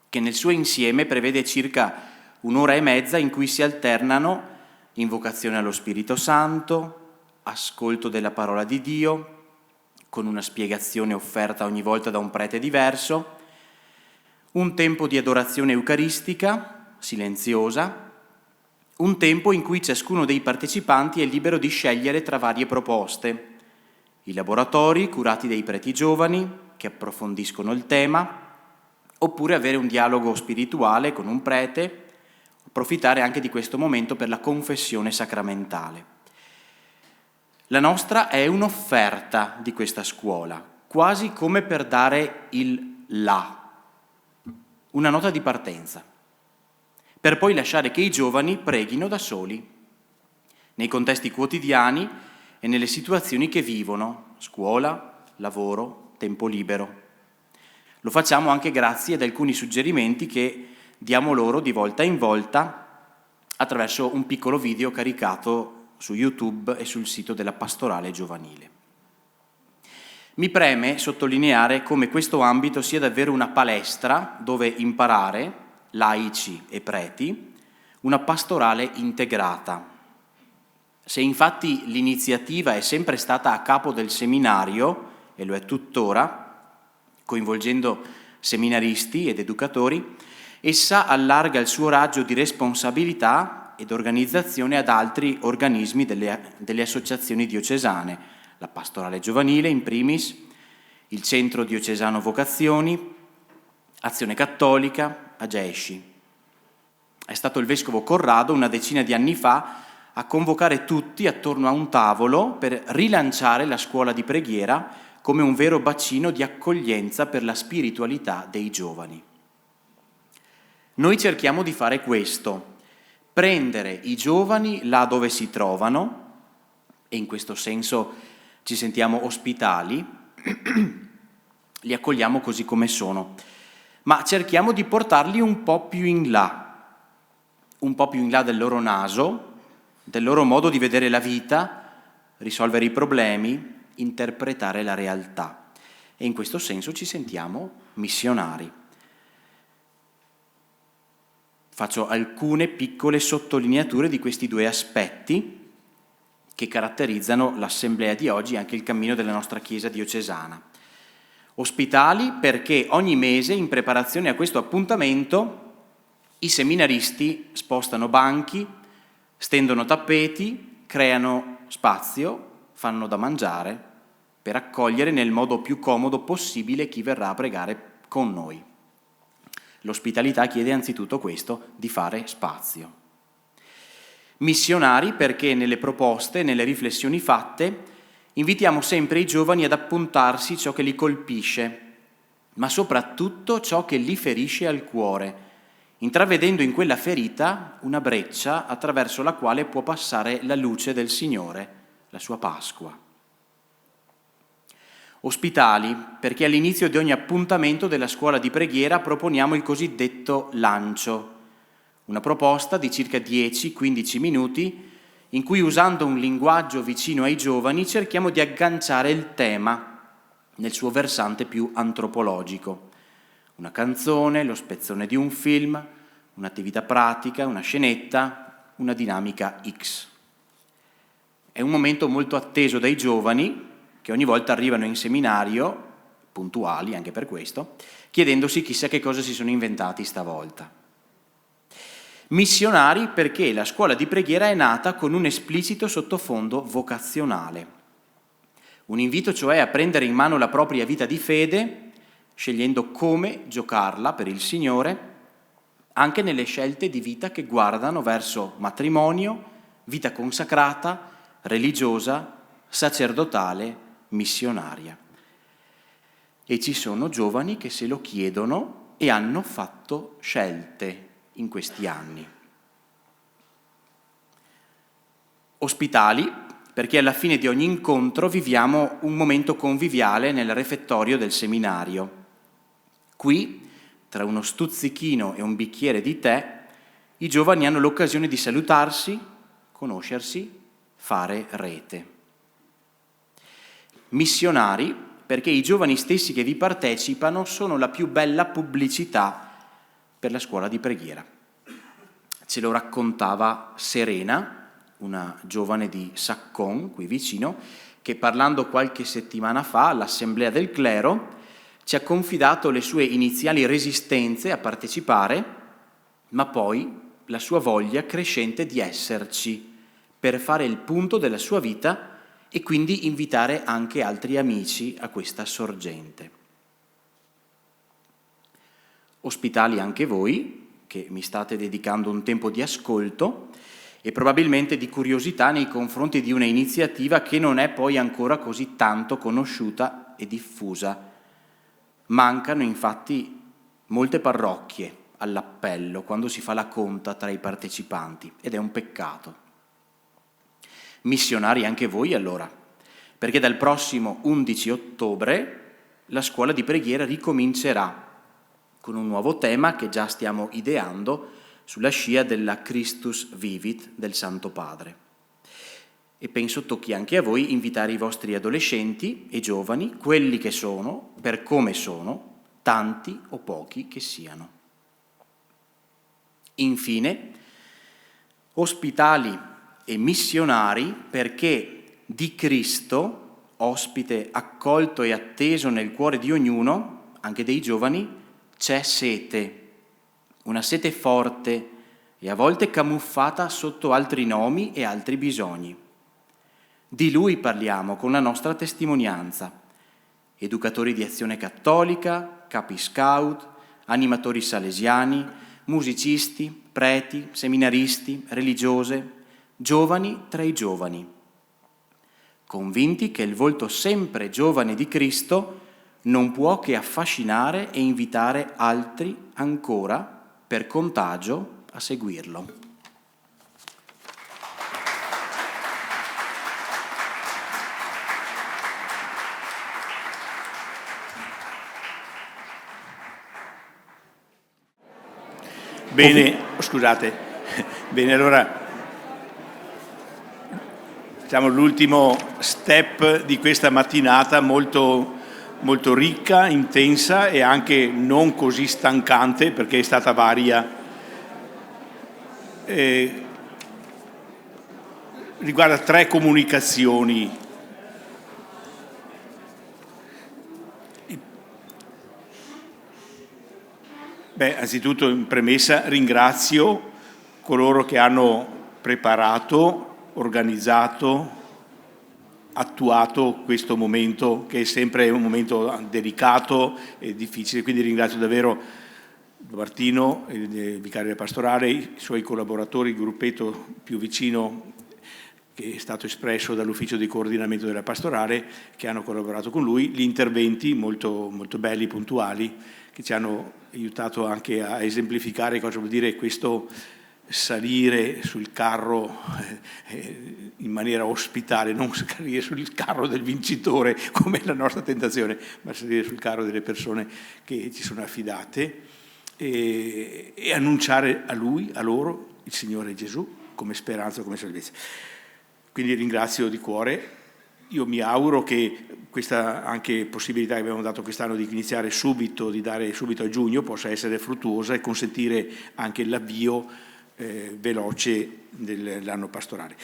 che nel suo insieme prevede circa 1 ora e mezza in cui si alternano invocazione allo Spirito Santo, ascolto della parola di Dio, con una spiegazione offerta ogni volta da un prete diverso, un tempo di adorazione eucaristica, silenziosa, un tempo in cui ciascuno dei partecipanti è libero di scegliere tra varie proposte, i laboratori curati dai preti giovani che approfondiscono il tema, oppure avere un dialogo spirituale con un prete, approfittare anche di questo momento per la confessione sacramentale. La nostra è un'offerta di questa scuola, quasi come per dare il là, una nota di partenza, per poi lasciare che i giovani preghino da soli, nei contesti quotidiani e nelle situazioni che vivono, scuola, lavoro, tempo libero. Lo facciamo anche grazie ad alcuni suggerimenti che diamo loro di volta in volta attraverso un piccolo video caricato su YouTube e sul sito della Pastorale Giovanile. Mi preme sottolineare come questo ambito sia davvero una palestra dove imparare, laici e preti, una pastorale integrata. Se infatti l'iniziativa è sempre stata a capo del seminario, e lo è tuttora, coinvolgendo seminaristi ed educatori, essa allarga il suo raggio di responsabilità ed organizzazione ad altri organismi delle associazioni diocesane, la Pastorale Giovanile in primis, il Centro Diocesano Vocazioni, Azione Cattolica, Agesci. È stato il Vescovo Corrado una decina di anni fa a convocare tutti attorno a un tavolo per rilanciare la scuola di preghiera come un vero bacino di accoglienza per la spiritualità dei giovani. Noi cerchiamo di fare questo, prendere i giovani là dove si trovano, e in questo senso ci sentiamo ospitali, li accogliamo così come sono, ma cerchiamo di portarli un po' più in là del loro naso, del loro modo di vedere la vita, risolvere i problemi, interpretare la realtà. E in questo senso ci sentiamo missionari. Faccio alcune piccole sottolineature di questi due aspetti che caratterizzano l'assemblea di oggi e anche il cammino della nostra Chiesa diocesana. Ospitali perché ogni mese, in preparazione a questo appuntamento, i seminaristi spostano banchi, stendono tappeti, creano spazio, fanno da mangiare per accogliere nel modo più comodo possibile chi verrà a pregare con noi. L'ospitalità chiede anzitutto questo, di fare spazio. Missionari perché nelle proposte, nelle riflessioni fatte, invitiamo sempre i giovani ad appuntarsi ciò che li colpisce, ma soprattutto ciò che li ferisce al cuore, intravedendo in quella ferita una breccia attraverso la quale può passare la luce del Signore, la sua Pasqua. Ospitali, perché all'inizio di ogni appuntamento della scuola di preghiera proponiamo il cosiddetto lancio, una proposta di circa 10-15 minuti in cui, usando un linguaggio vicino ai giovani, cerchiamo di agganciare il tema nel suo versante più antropologico. Una canzone, lo spezzone di un film, un'attività pratica, una scenetta, una dinamica X. È un momento molto atteso dai giovani, che ogni volta arrivano in seminario, puntuali anche per questo, chiedendosi chissà che cosa si sono inventati stavolta. Missionari perché la scuola di preghiera è nata con un esplicito sottofondo vocazionale. Un invito cioè a prendere in mano la propria vita di fede, scegliendo come giocarla per il Signore, anche nelle scelte di vita che guardano verso matrimonio, vita consacrata, religiosa, sacerdotale, missionaria. E ci sono giovani che se lo chiedono e hanno fatto scelte in questi anni. Ospitali, perché alla fine di ogni incontro viviamo un momento conviviale nel refettorio del seminario. Qui, tra uno stuzzichino e un bicchiere di tè, i giovani hanno l'occasione di salutarsi, conoscersi, fare rete. Missionari, perché i giovani stessi che vi partecipano sono la più bella pubblicità per la scuola di preghiera. Ce lo raccontava Serena, una giovane di Saccon, qui vicino, che parlando qualche settimana fa all'Assemblea del Clero ci ha confidato le sue iniziali resistenze a partecipare, ma poi la sua voglia crescente di esserci, per fare il punto della sua vita e quindi invitare anche altri amici a questa sorgente. Ospitali anche voi, che mi state dedicando un tempo di ascolto e probabilmente di curiosità nei confronti di una iniziativa che non è poi ancora così tanto conosciuta e diffusa. Mancano infatti molte parrocchie all'appello quando si fa la conta tra i partecipanti ed è un peccato. Missionari anche voi allora, perché dal prossimo 11 ottobre la scuola di preghiera ricomincerà con un nuovo tema che già stiamo ideando sulla scia della Christus Vivit del Santo Padre. E penso tocchi anche a voi invitare i vostri adolescenti e giovani, quelli che sono, per come sono, tanti o pochi che siano. Infine, ospitali e missionari perché di Cristo, ospite accolto e atteso nel cuore di ognuno, anche dei giovani, c'è sete, una sete forte e a volte camuffata sotto altri nomi e altri bisogni. Di Lui parliamo con la nostra testimonianza. Educatori di Azione Cattolica, capi scout, animatori salesiani, musicisti, preti, seminaristi, religiose, giovani tra i giovani. Convinti che il volto sempre giovane di Cristo non può che affascinare e invitare altri ancora per contagio a seguirlo. Bene, scusate, bene, allora diciamo l'ultimo step di questa mattinata molto ricca, intensa e anche non così stancante perché è stata varia. Riguarda 3 comunicazioni. Anzitutto in premessa ringrazio coloro che hanno preparato, organizzato, attuato questo momento che è sempre un momento delicato e difficile, quindi ringrazio davvero Martino, il vicario della pastorale, i suoi collaboratori, il gruppetto più vicino che è stato espresso dall'ufficio di coordinamento della pastorale, che hanno collaborato con lui, gli interventi molto, molto belli, puntuali, che ci hanno aiutato anche a esemplificare cosa vuol dire questo salire sul carro in maniera ospitale, non salire sul carro del vincitore come è la nostra tentazione, ma salire sul carro delle persone che ci sono affidate e annunciare a lui, a loro, il Signore Gesù come speranza, come salvezza. Quindi ringrazio di cuore. Io mi auguro che questa anche possibilità che abbiamo dato quest'anno di iniziare subito, di dare subito a giugno, possa essere fruttuosa e consentire anche l'avvio veloce dell'anno pastorale.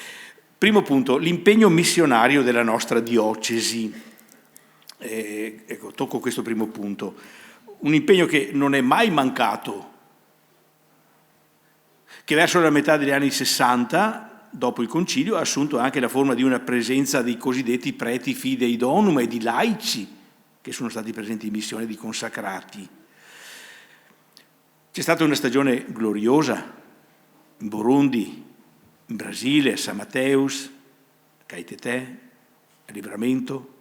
Primo punto, l'impegno missionario della nostra diocesi. Ecco, tocco questo primo punto. Un impegno che non è mai mancato, che verso la metà degli anni 60, dopo il concilio, ha assunto anche la forma di una presenza dei cosiddetti preti fidei donum e di laici che sono stati presenti in missione, di consacrati. C'è stata una stagione gloriosa in Burundi, in Brasile, a San Mateus, a Caetetè, a Livramento,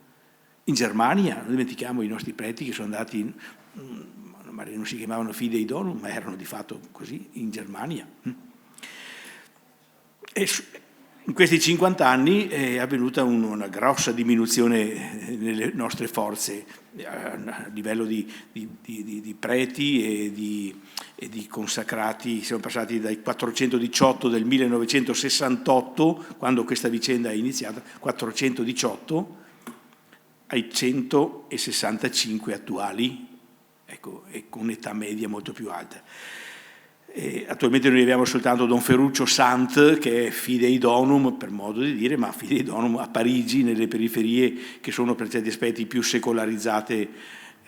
in Germania. Non dimentichiamo i nostri preti che sono andati, magari non si chiamavano fidei donum, ma erano di fatto così, in Germania. E in questi 50 anni è avvenuta una grossa diminuzione nelle nostre forze a livello di preti e di consacrati. Siamo passati dai 418 del 1968, quando questa vicenda è iniziata, 418, ai 165 attuali, ecco, e con età media molto più alta. Attualmente noi abbiamo soltanto Don Ferruccio Sant, che è fidei donum, per modo di dire, ma fidei donum a Parigi, nelle periferie che sono per certi aspetti più secolarizzate,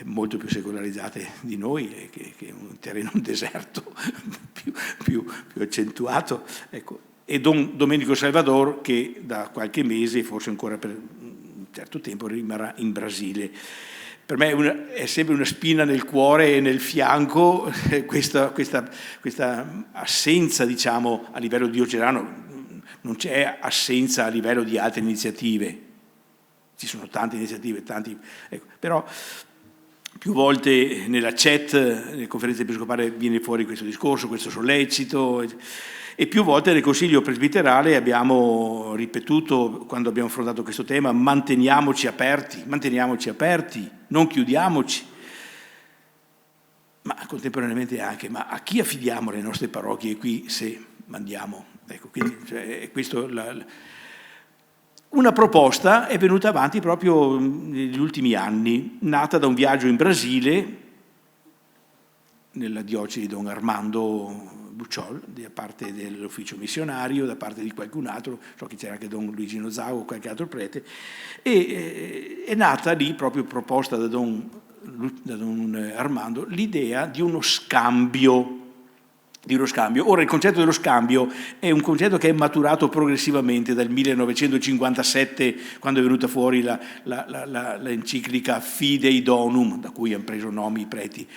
molto più secolarizzate di noi, che è un terreno, un deserto più accentuato. Ecco. E Don Domenico Salvador, che da qualche mese, forse ancora per un certo tempo, rimarrà in Brasile. Per me è sempre una spina nel cuore e nel fianco questa assenza, diciamo, a livello diocesano. Non c'è assenza a livello di altre iniziative. Ci sono tante iniziative, ecco. Però più volte nella chat, nelle conferenze episcopali, viene fuori questo discorso, questo sollecito. E più volte nel Consiglio presbiterale abbiamo ripetuto, quando abbiamo affrontato questo tema, manteniamoci aperti, non chiudiamoci. Ma contemporaneamente anche, ma a chi affidiamo le nostre parrocchie qui se mandiamo? Ecco, quindi questo una proposta è venuta avanti proprio negli ultimi anni, nata da un viaggio in Brasile, nella diocesi di Don Armando Bucciol, da parte dell'ufficio missionario, da parte di qualcun altro, so che c'era anche Don Luigino Zago o qualche altro prete, e è nata lì, proprio proposta da Don Armando, l'idea di uno scambio. Ora il concetto dello scambio è un concetto che è maturato progressivamente dal 1957, quando è venuta fuori l'enciclica Fidei Donum, da cui hanno preso nomi i preti.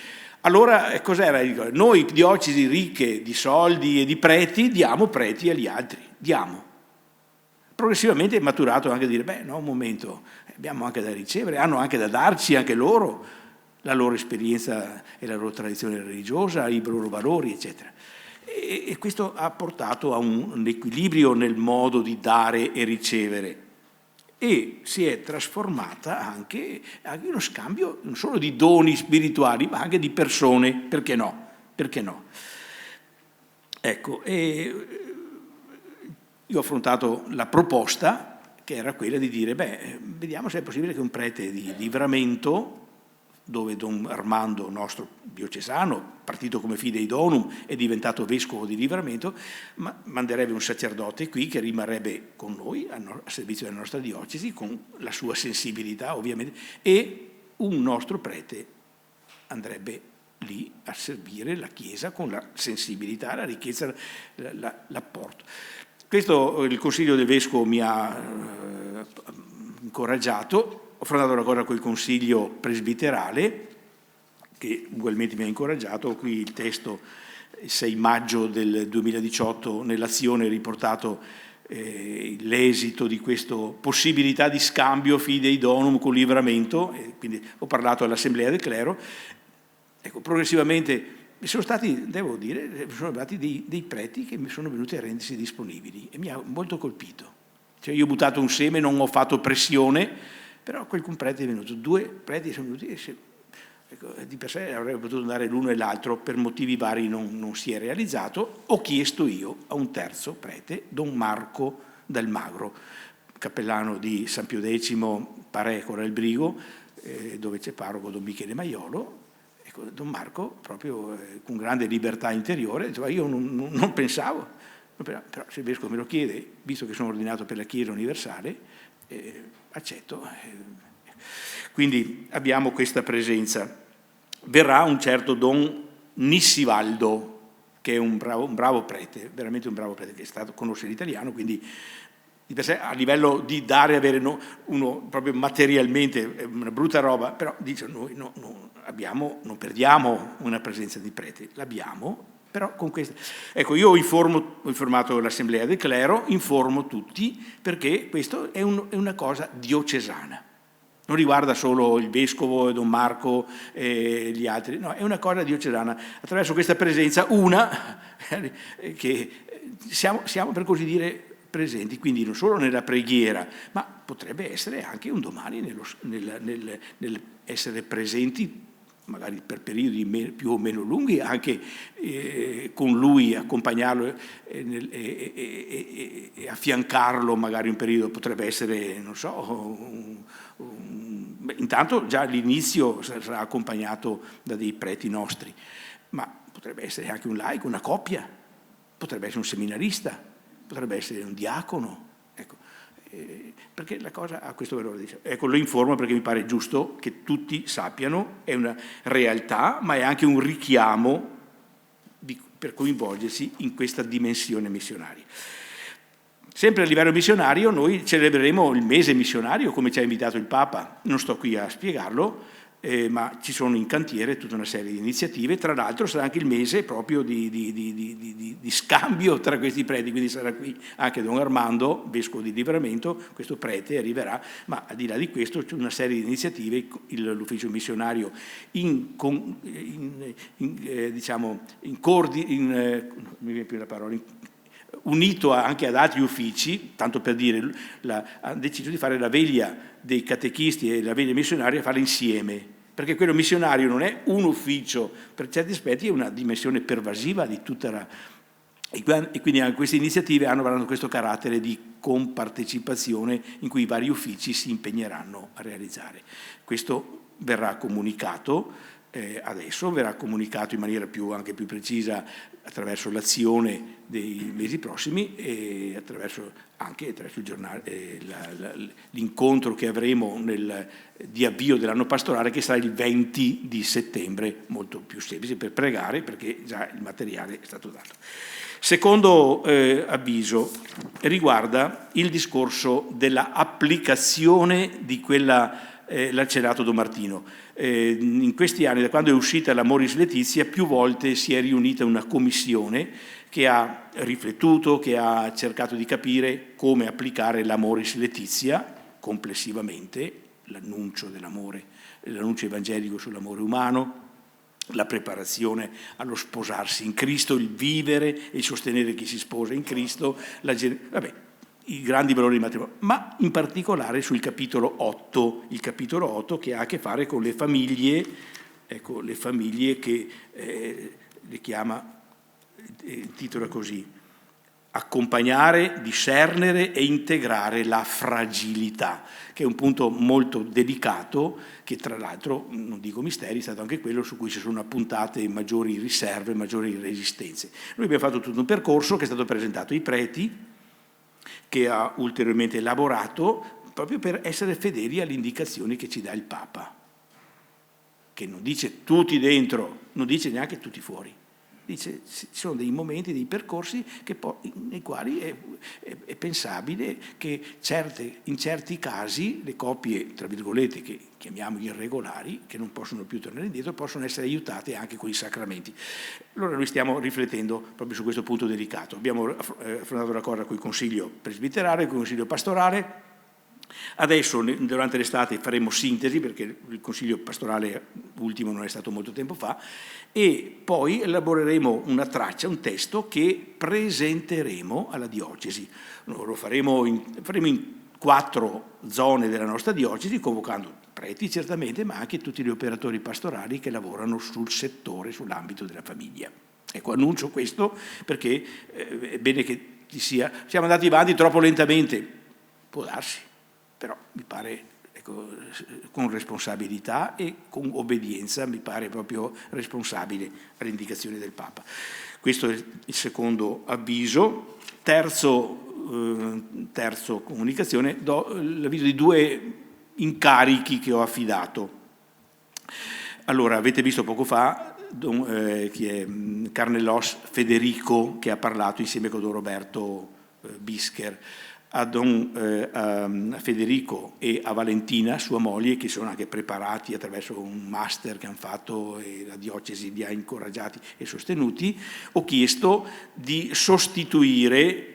Allora cos'era? Noi diocesi ricche di soldi e di preti diamo preti agli altri, diamo. Progressivamente è maturato anche a dire, un momento, abbiamo anche da ricevere, hanno anche da darci anche loro la loro esperienza e la loro tradizione religiosa, i loro valori, eccetera. E questo ha portato a un equilibrio nel modo di dare e ricevere. E si è trasformata anche uno scambio non solo di doni spirituali, ma anche di persone, perché no? Perché no? Ecco, io ho affrontato la proposta, che era quella di dire, vediamo se è possibile che un prete di Livramento, dove Don Armando, nostro diocesano, partito come Fidei Donum, è diventato vescovo di Livramento, manderebbe un sacerdote qui che rimarrebbe con noi, a servizio della nostra diocesi, con la sua sensibilità ovviamente, e un nostro prete andrebbe lì a servire la Chiesa con la sensibilità, la ricchezza, l'apporto. Questo il Consiglio del Vescovo mi ha incoraggiato. Ho affrontato la cosa col Consiglio presbiterale, che ugualmente mi ha incoraggiato. Qui il testo, il 6 maggio del 2018, nell'azione è riportato l'esito di questa possibilità di scambio fidei donum con livramento, quindi ho parlato all'Assemblea del Clero. Ecco, progressivamente sono stati, devo dire, sono arrivati dei preti che mi sono venuti a rendersi disponibili e mi ha molto colpito. Cioè, io ho buttato un seme, non ho fatto pressione, però quel prete è venuto, 2 preti sono venuti e ecco, di per sé avrebbe potuto andare l'uno e l'altro, per motivi vari non si è realizzato. Ho chiesto io a un terzo prete, Don Marco Del Magro, cappellano di San Pio X, Parè, Coral Brigo, dove c'è parroco Don Michele Maiolo. Ecco, Don Marco, proprio con grande libertà interiore, diceva: io non pensavo, però se il vescovo me lo chiede, visto che sono ordinato per la Chiesa universale, accetto. Quindi abbiamo questa presenza. Verrà un certo Don Nissivaldo, che è un bravo prete, veramente un bravo prete, che conosce l'italiano, quindi di per sé a livello di dare, avere uno proprio materialmente è una brutta roba, però dice: noi non perdiamo una presenza di prete, l'abbiamo, però con questa. Ecco, io ho informato l'Assemblea del Clero, informo tutti, perché questo è una cosa diocesana. Non riguarda solo il vescovo, Don Marco e gli altri, no, è una cosa diocesana. Attraverso questa presenza, che siamo per così dire presenti, quindi non solo nella preghiera, ma potrebbe essere anche un domani nel essere presenti, magari per periodi più o meno lunghi, anche con lui, accompagnarlo e affiancarlo magari un periodo, potrebbe essere, non so, intanto già l'inizio sarà accompagnato da dei preti nostri, ma potrebbe essere anche un laico, una coppia, potrebbe essere un seminarista, potrebbe essere un diacono, ecco, perché la cosa ha questo valore. Ecco, lo informo perché mi pare giusto che tutti sappiano, è una realtà, ma è anche un richiamo per coinvolgersi in questa dimensione missionaria. Sempre a livello missionario noi celebreremo il mese missionario, come ci ha invitato il Papa, non sto qui a spiegarlo, ma ci sono in cantiere tutta una serie di iniziative. Tra l'altro sarà anche il mese proprio di scambio tra questi preti, quindi sarà qui anche Don Armando, vescovo di Livramento, questo prete arriverà, ma al di là di questo c'è una serie di iniziative, l'ufficio missionario unito anche ad altri uffici, tanto per dire, ha deciso di fare la veglia dei catechisti e la veglia missionaria, farla insieme, perché quello missionario non è un ufficio, per certi aspetti è una dimensione pervasiva di tutta la. E quindi anche queste iniziative hanno questo carattere di compartecipazione in cui i vari uffici si impegneranno a realizzare. Questo verrà comunicato adesso, verrà comunicato in maniera anche più precisa attraverso l'azione dei mesi prossimi e attraverso il giornale, l'incontro che avremo di avvio dell'anno pastorale, che sarà il 20 di settembre, molto più semplice per pregare perché già il materiale è stato dato. Secondo avviso riguarda il discorso della applicazione di quella l'acelato Don Martino. In questi anni, da quando è uscita l'Amoris Laetitia, più volte si è riunita una commissione che ha riflettuto, che ha cercato di capire come applicare l'Amoris Laetitia complessivamente, l'annuncio dell'amore, l'annuncio evangelico sull'amore umano, la preparazione allo sposarsi in Cristo, il vivere e il sostenere chi si sposa in Cristo, i grandi valori del matrimonio, ma in particolare sul capitolo 8, il capitolo 8 che ha a che fare con le famiglie, ecco, le famiglie che le chiama, titola così: accompagnare, discernere e integrare la fragilità, che è un punto molto delicato, che tra l'altro, non dico misteri, è stato anche quello su cui si sono appuntate maggiori riserve, maggiori resistenze. Noi abbiamo fatto tutto un percorso che è stato presentato ai preti, che ha ulteriormente elaborato proprio per essere fedeli alle indicazioni che ci dà il Papa, che non dice tutti dentro, non dice neanche tutti fuori, dice ci sono dei momenti, dei percorsi nei quali è pensabile che in certi casi le coppie, tra virgolette, che chiamiamo irregolari, che non possono più tornare indietro, possono essere aiutate anche con i sacramenti. Allora noi stiamo riflettendo proprio su questo punto delicato. Abbiamo affrontato la cosa con il Consiglio presbiterale, con il Consiglio pastorale. Adesso durante l'estate faremo sintesi, perché il Consiglio pastorale ultimo non è stato molto tempo fa, e poi elaboreremo una traccia, un testo che presenteremo alla diocesi. Lo faremo in 4 zone della nostra diocesi, convocando preti certamente, ma anche tutti gli operatori pastorali che lavorano sul settore, sull'ambito della famiglia. Ecco, annuncio questo perché è bene che ci sia. Siamo andati avanti troppo lentamente, può darsi, però mi pare, ecco, con responsabilità e con obbedienza, mi pare proprio responsabile alle indicazioni del Papa. Questo è il secondo avviso. Terzo comunicazione, do l'avviso di 2 incarichi che ho affidato. Allora, avete visto poco fa chi è Carnelos Federico, che ha parlato insieme con Don Roberto Bisker, a Federico e a Valentina, sua moglie, che sono anche preparati attraverso un master che hanno fatto e la diocesi li ha incoraggiati e sostenuti. Ho chiesto di sostituire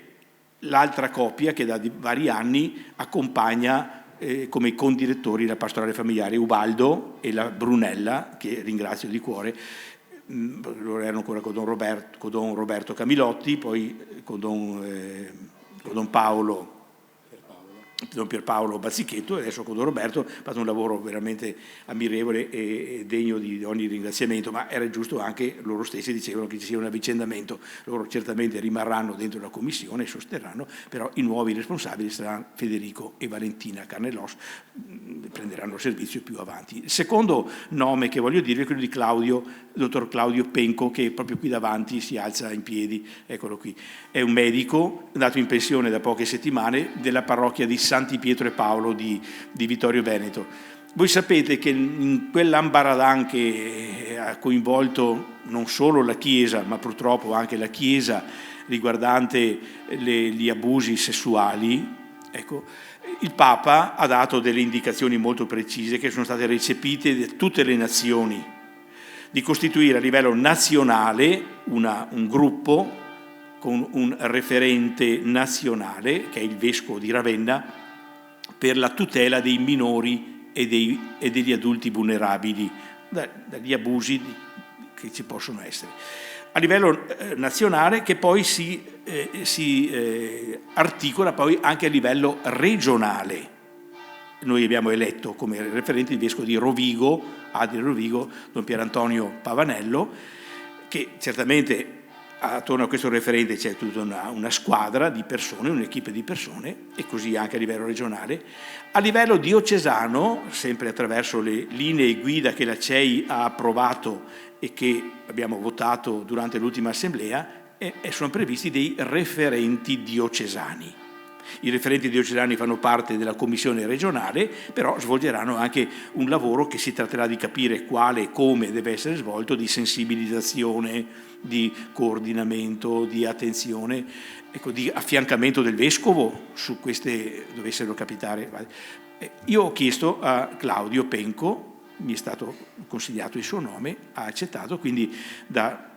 l'altra coppia che da vari anni accompagna come condirettori la pastorale familiare, Ubaldo e la Brunella, che ringrazio di cuore. Loro erano ancora con Don Roberto Camilotti, poi con Don Pierpaolo Bazzichetto, e adesso con Don Roberto. Ha fatto un lavoro veramente ammirevole e degno di ogni ringraziamento, ma era giusto anche, loro stessi dicevano, che ci sia un avvicendamento. Loro certamente rimarranno dentro la commissione e sosterranno, però i nuovi responsabili saranno Federico e Valentina Carnelos, prenderanno il servizio più avanti. Il secondo nome che voglio dire è quello di dottor Claudio Penco, che proprio qui davanti si alza in piedi, eccolo qui. È un medico andato in pensione da poche settimane della parrocchia di Santi Pietro e Paolo di Vittorio Veneto. Voi sapete che in quell'ambaradan che ha coinvolto non solo la Chiesa, ma purtroppo anche la Chiesa, riguardante gli abusi sessuali, ecco, il Papa ha dato delle indicazioni molto precise che sono state recepite da tutte le nazioni, di costituire a livello nazionale un gruppo con un referente nazionale, che è il Vescovo di Ravenna, per la tutela dei minori e degli adulti vulnerabili dagli abusi che ci possono essere. A livello nazionale, che poi si articola poi anche a livello regionale. Noi abbiamo eletto come referente il Vescovo di Rovigo, Adria Rovigo, Don Pierantonio Pavanello, che certamente attorno a questo referente c'è tutta una squadra di persone, un'equipe di persone, e così anche a livello regionale. A livello diocesano, sempre attraverso le linee guida che la CEI ha approvato e che abbiamo votato durante l'ultima assemblea, sono previsti dei referenti diocesani. I referenti diocesani fanno parte della commissione regionale, però svolgeranno anche un lavoro che si tratterà di capire quale e come deve essere svolto, di sensibilizzazione, di coordinamento, di attenzione, ecco, di affiancamento del Vescovo su queste dovessero capitare. Io ho chiesto a Claudio Penco, mi è stato consigliato il suo nome, ha accettato, quindi da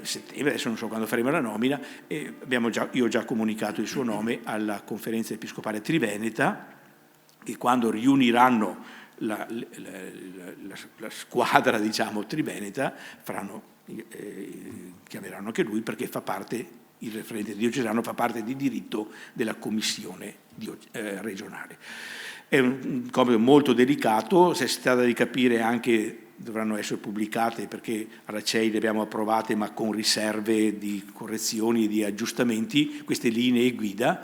settembre, adesso non so quando faremo la nomina, io ho già comunicato il suo nome alla Conferenza Episcopale Triveneta, che quando riuniranno la squadra, diciamo, triveneta, chiameranno anche lui, perché fa parte, il referente diocesano fa parte di diritto della commissione regionale. È un compito molto delicato, si tratta di capire anche, dovranno essere pubblicate perché alla CEI le abbiamo approvate, ma con riserve di correzioni e di aggiustamenti, queste linee guida.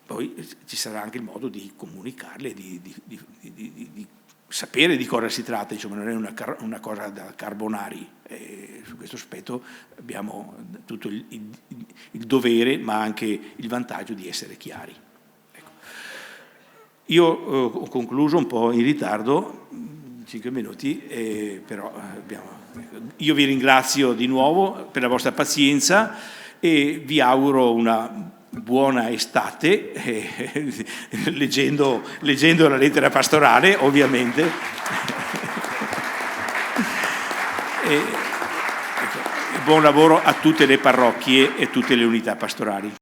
Poi ci sarà anche il modo di comunicarle, di sapere di cosa si tratta, insomma non è una cosa da carbonari. Su questo aspetto abbiamo tutto il dovere, ma anche il vantaggio di essere chiari. Ecco. Io ho concluso un po' in ritardo, 5 minuti, però abbiamo io vi ringrazio di nuovo per la vostra pazienza e vi auguro una buona estate, leggendo la lettera pastorale, ovviamente. E buon lavoro a tutte le parrocchie e tutte le unità pastorali.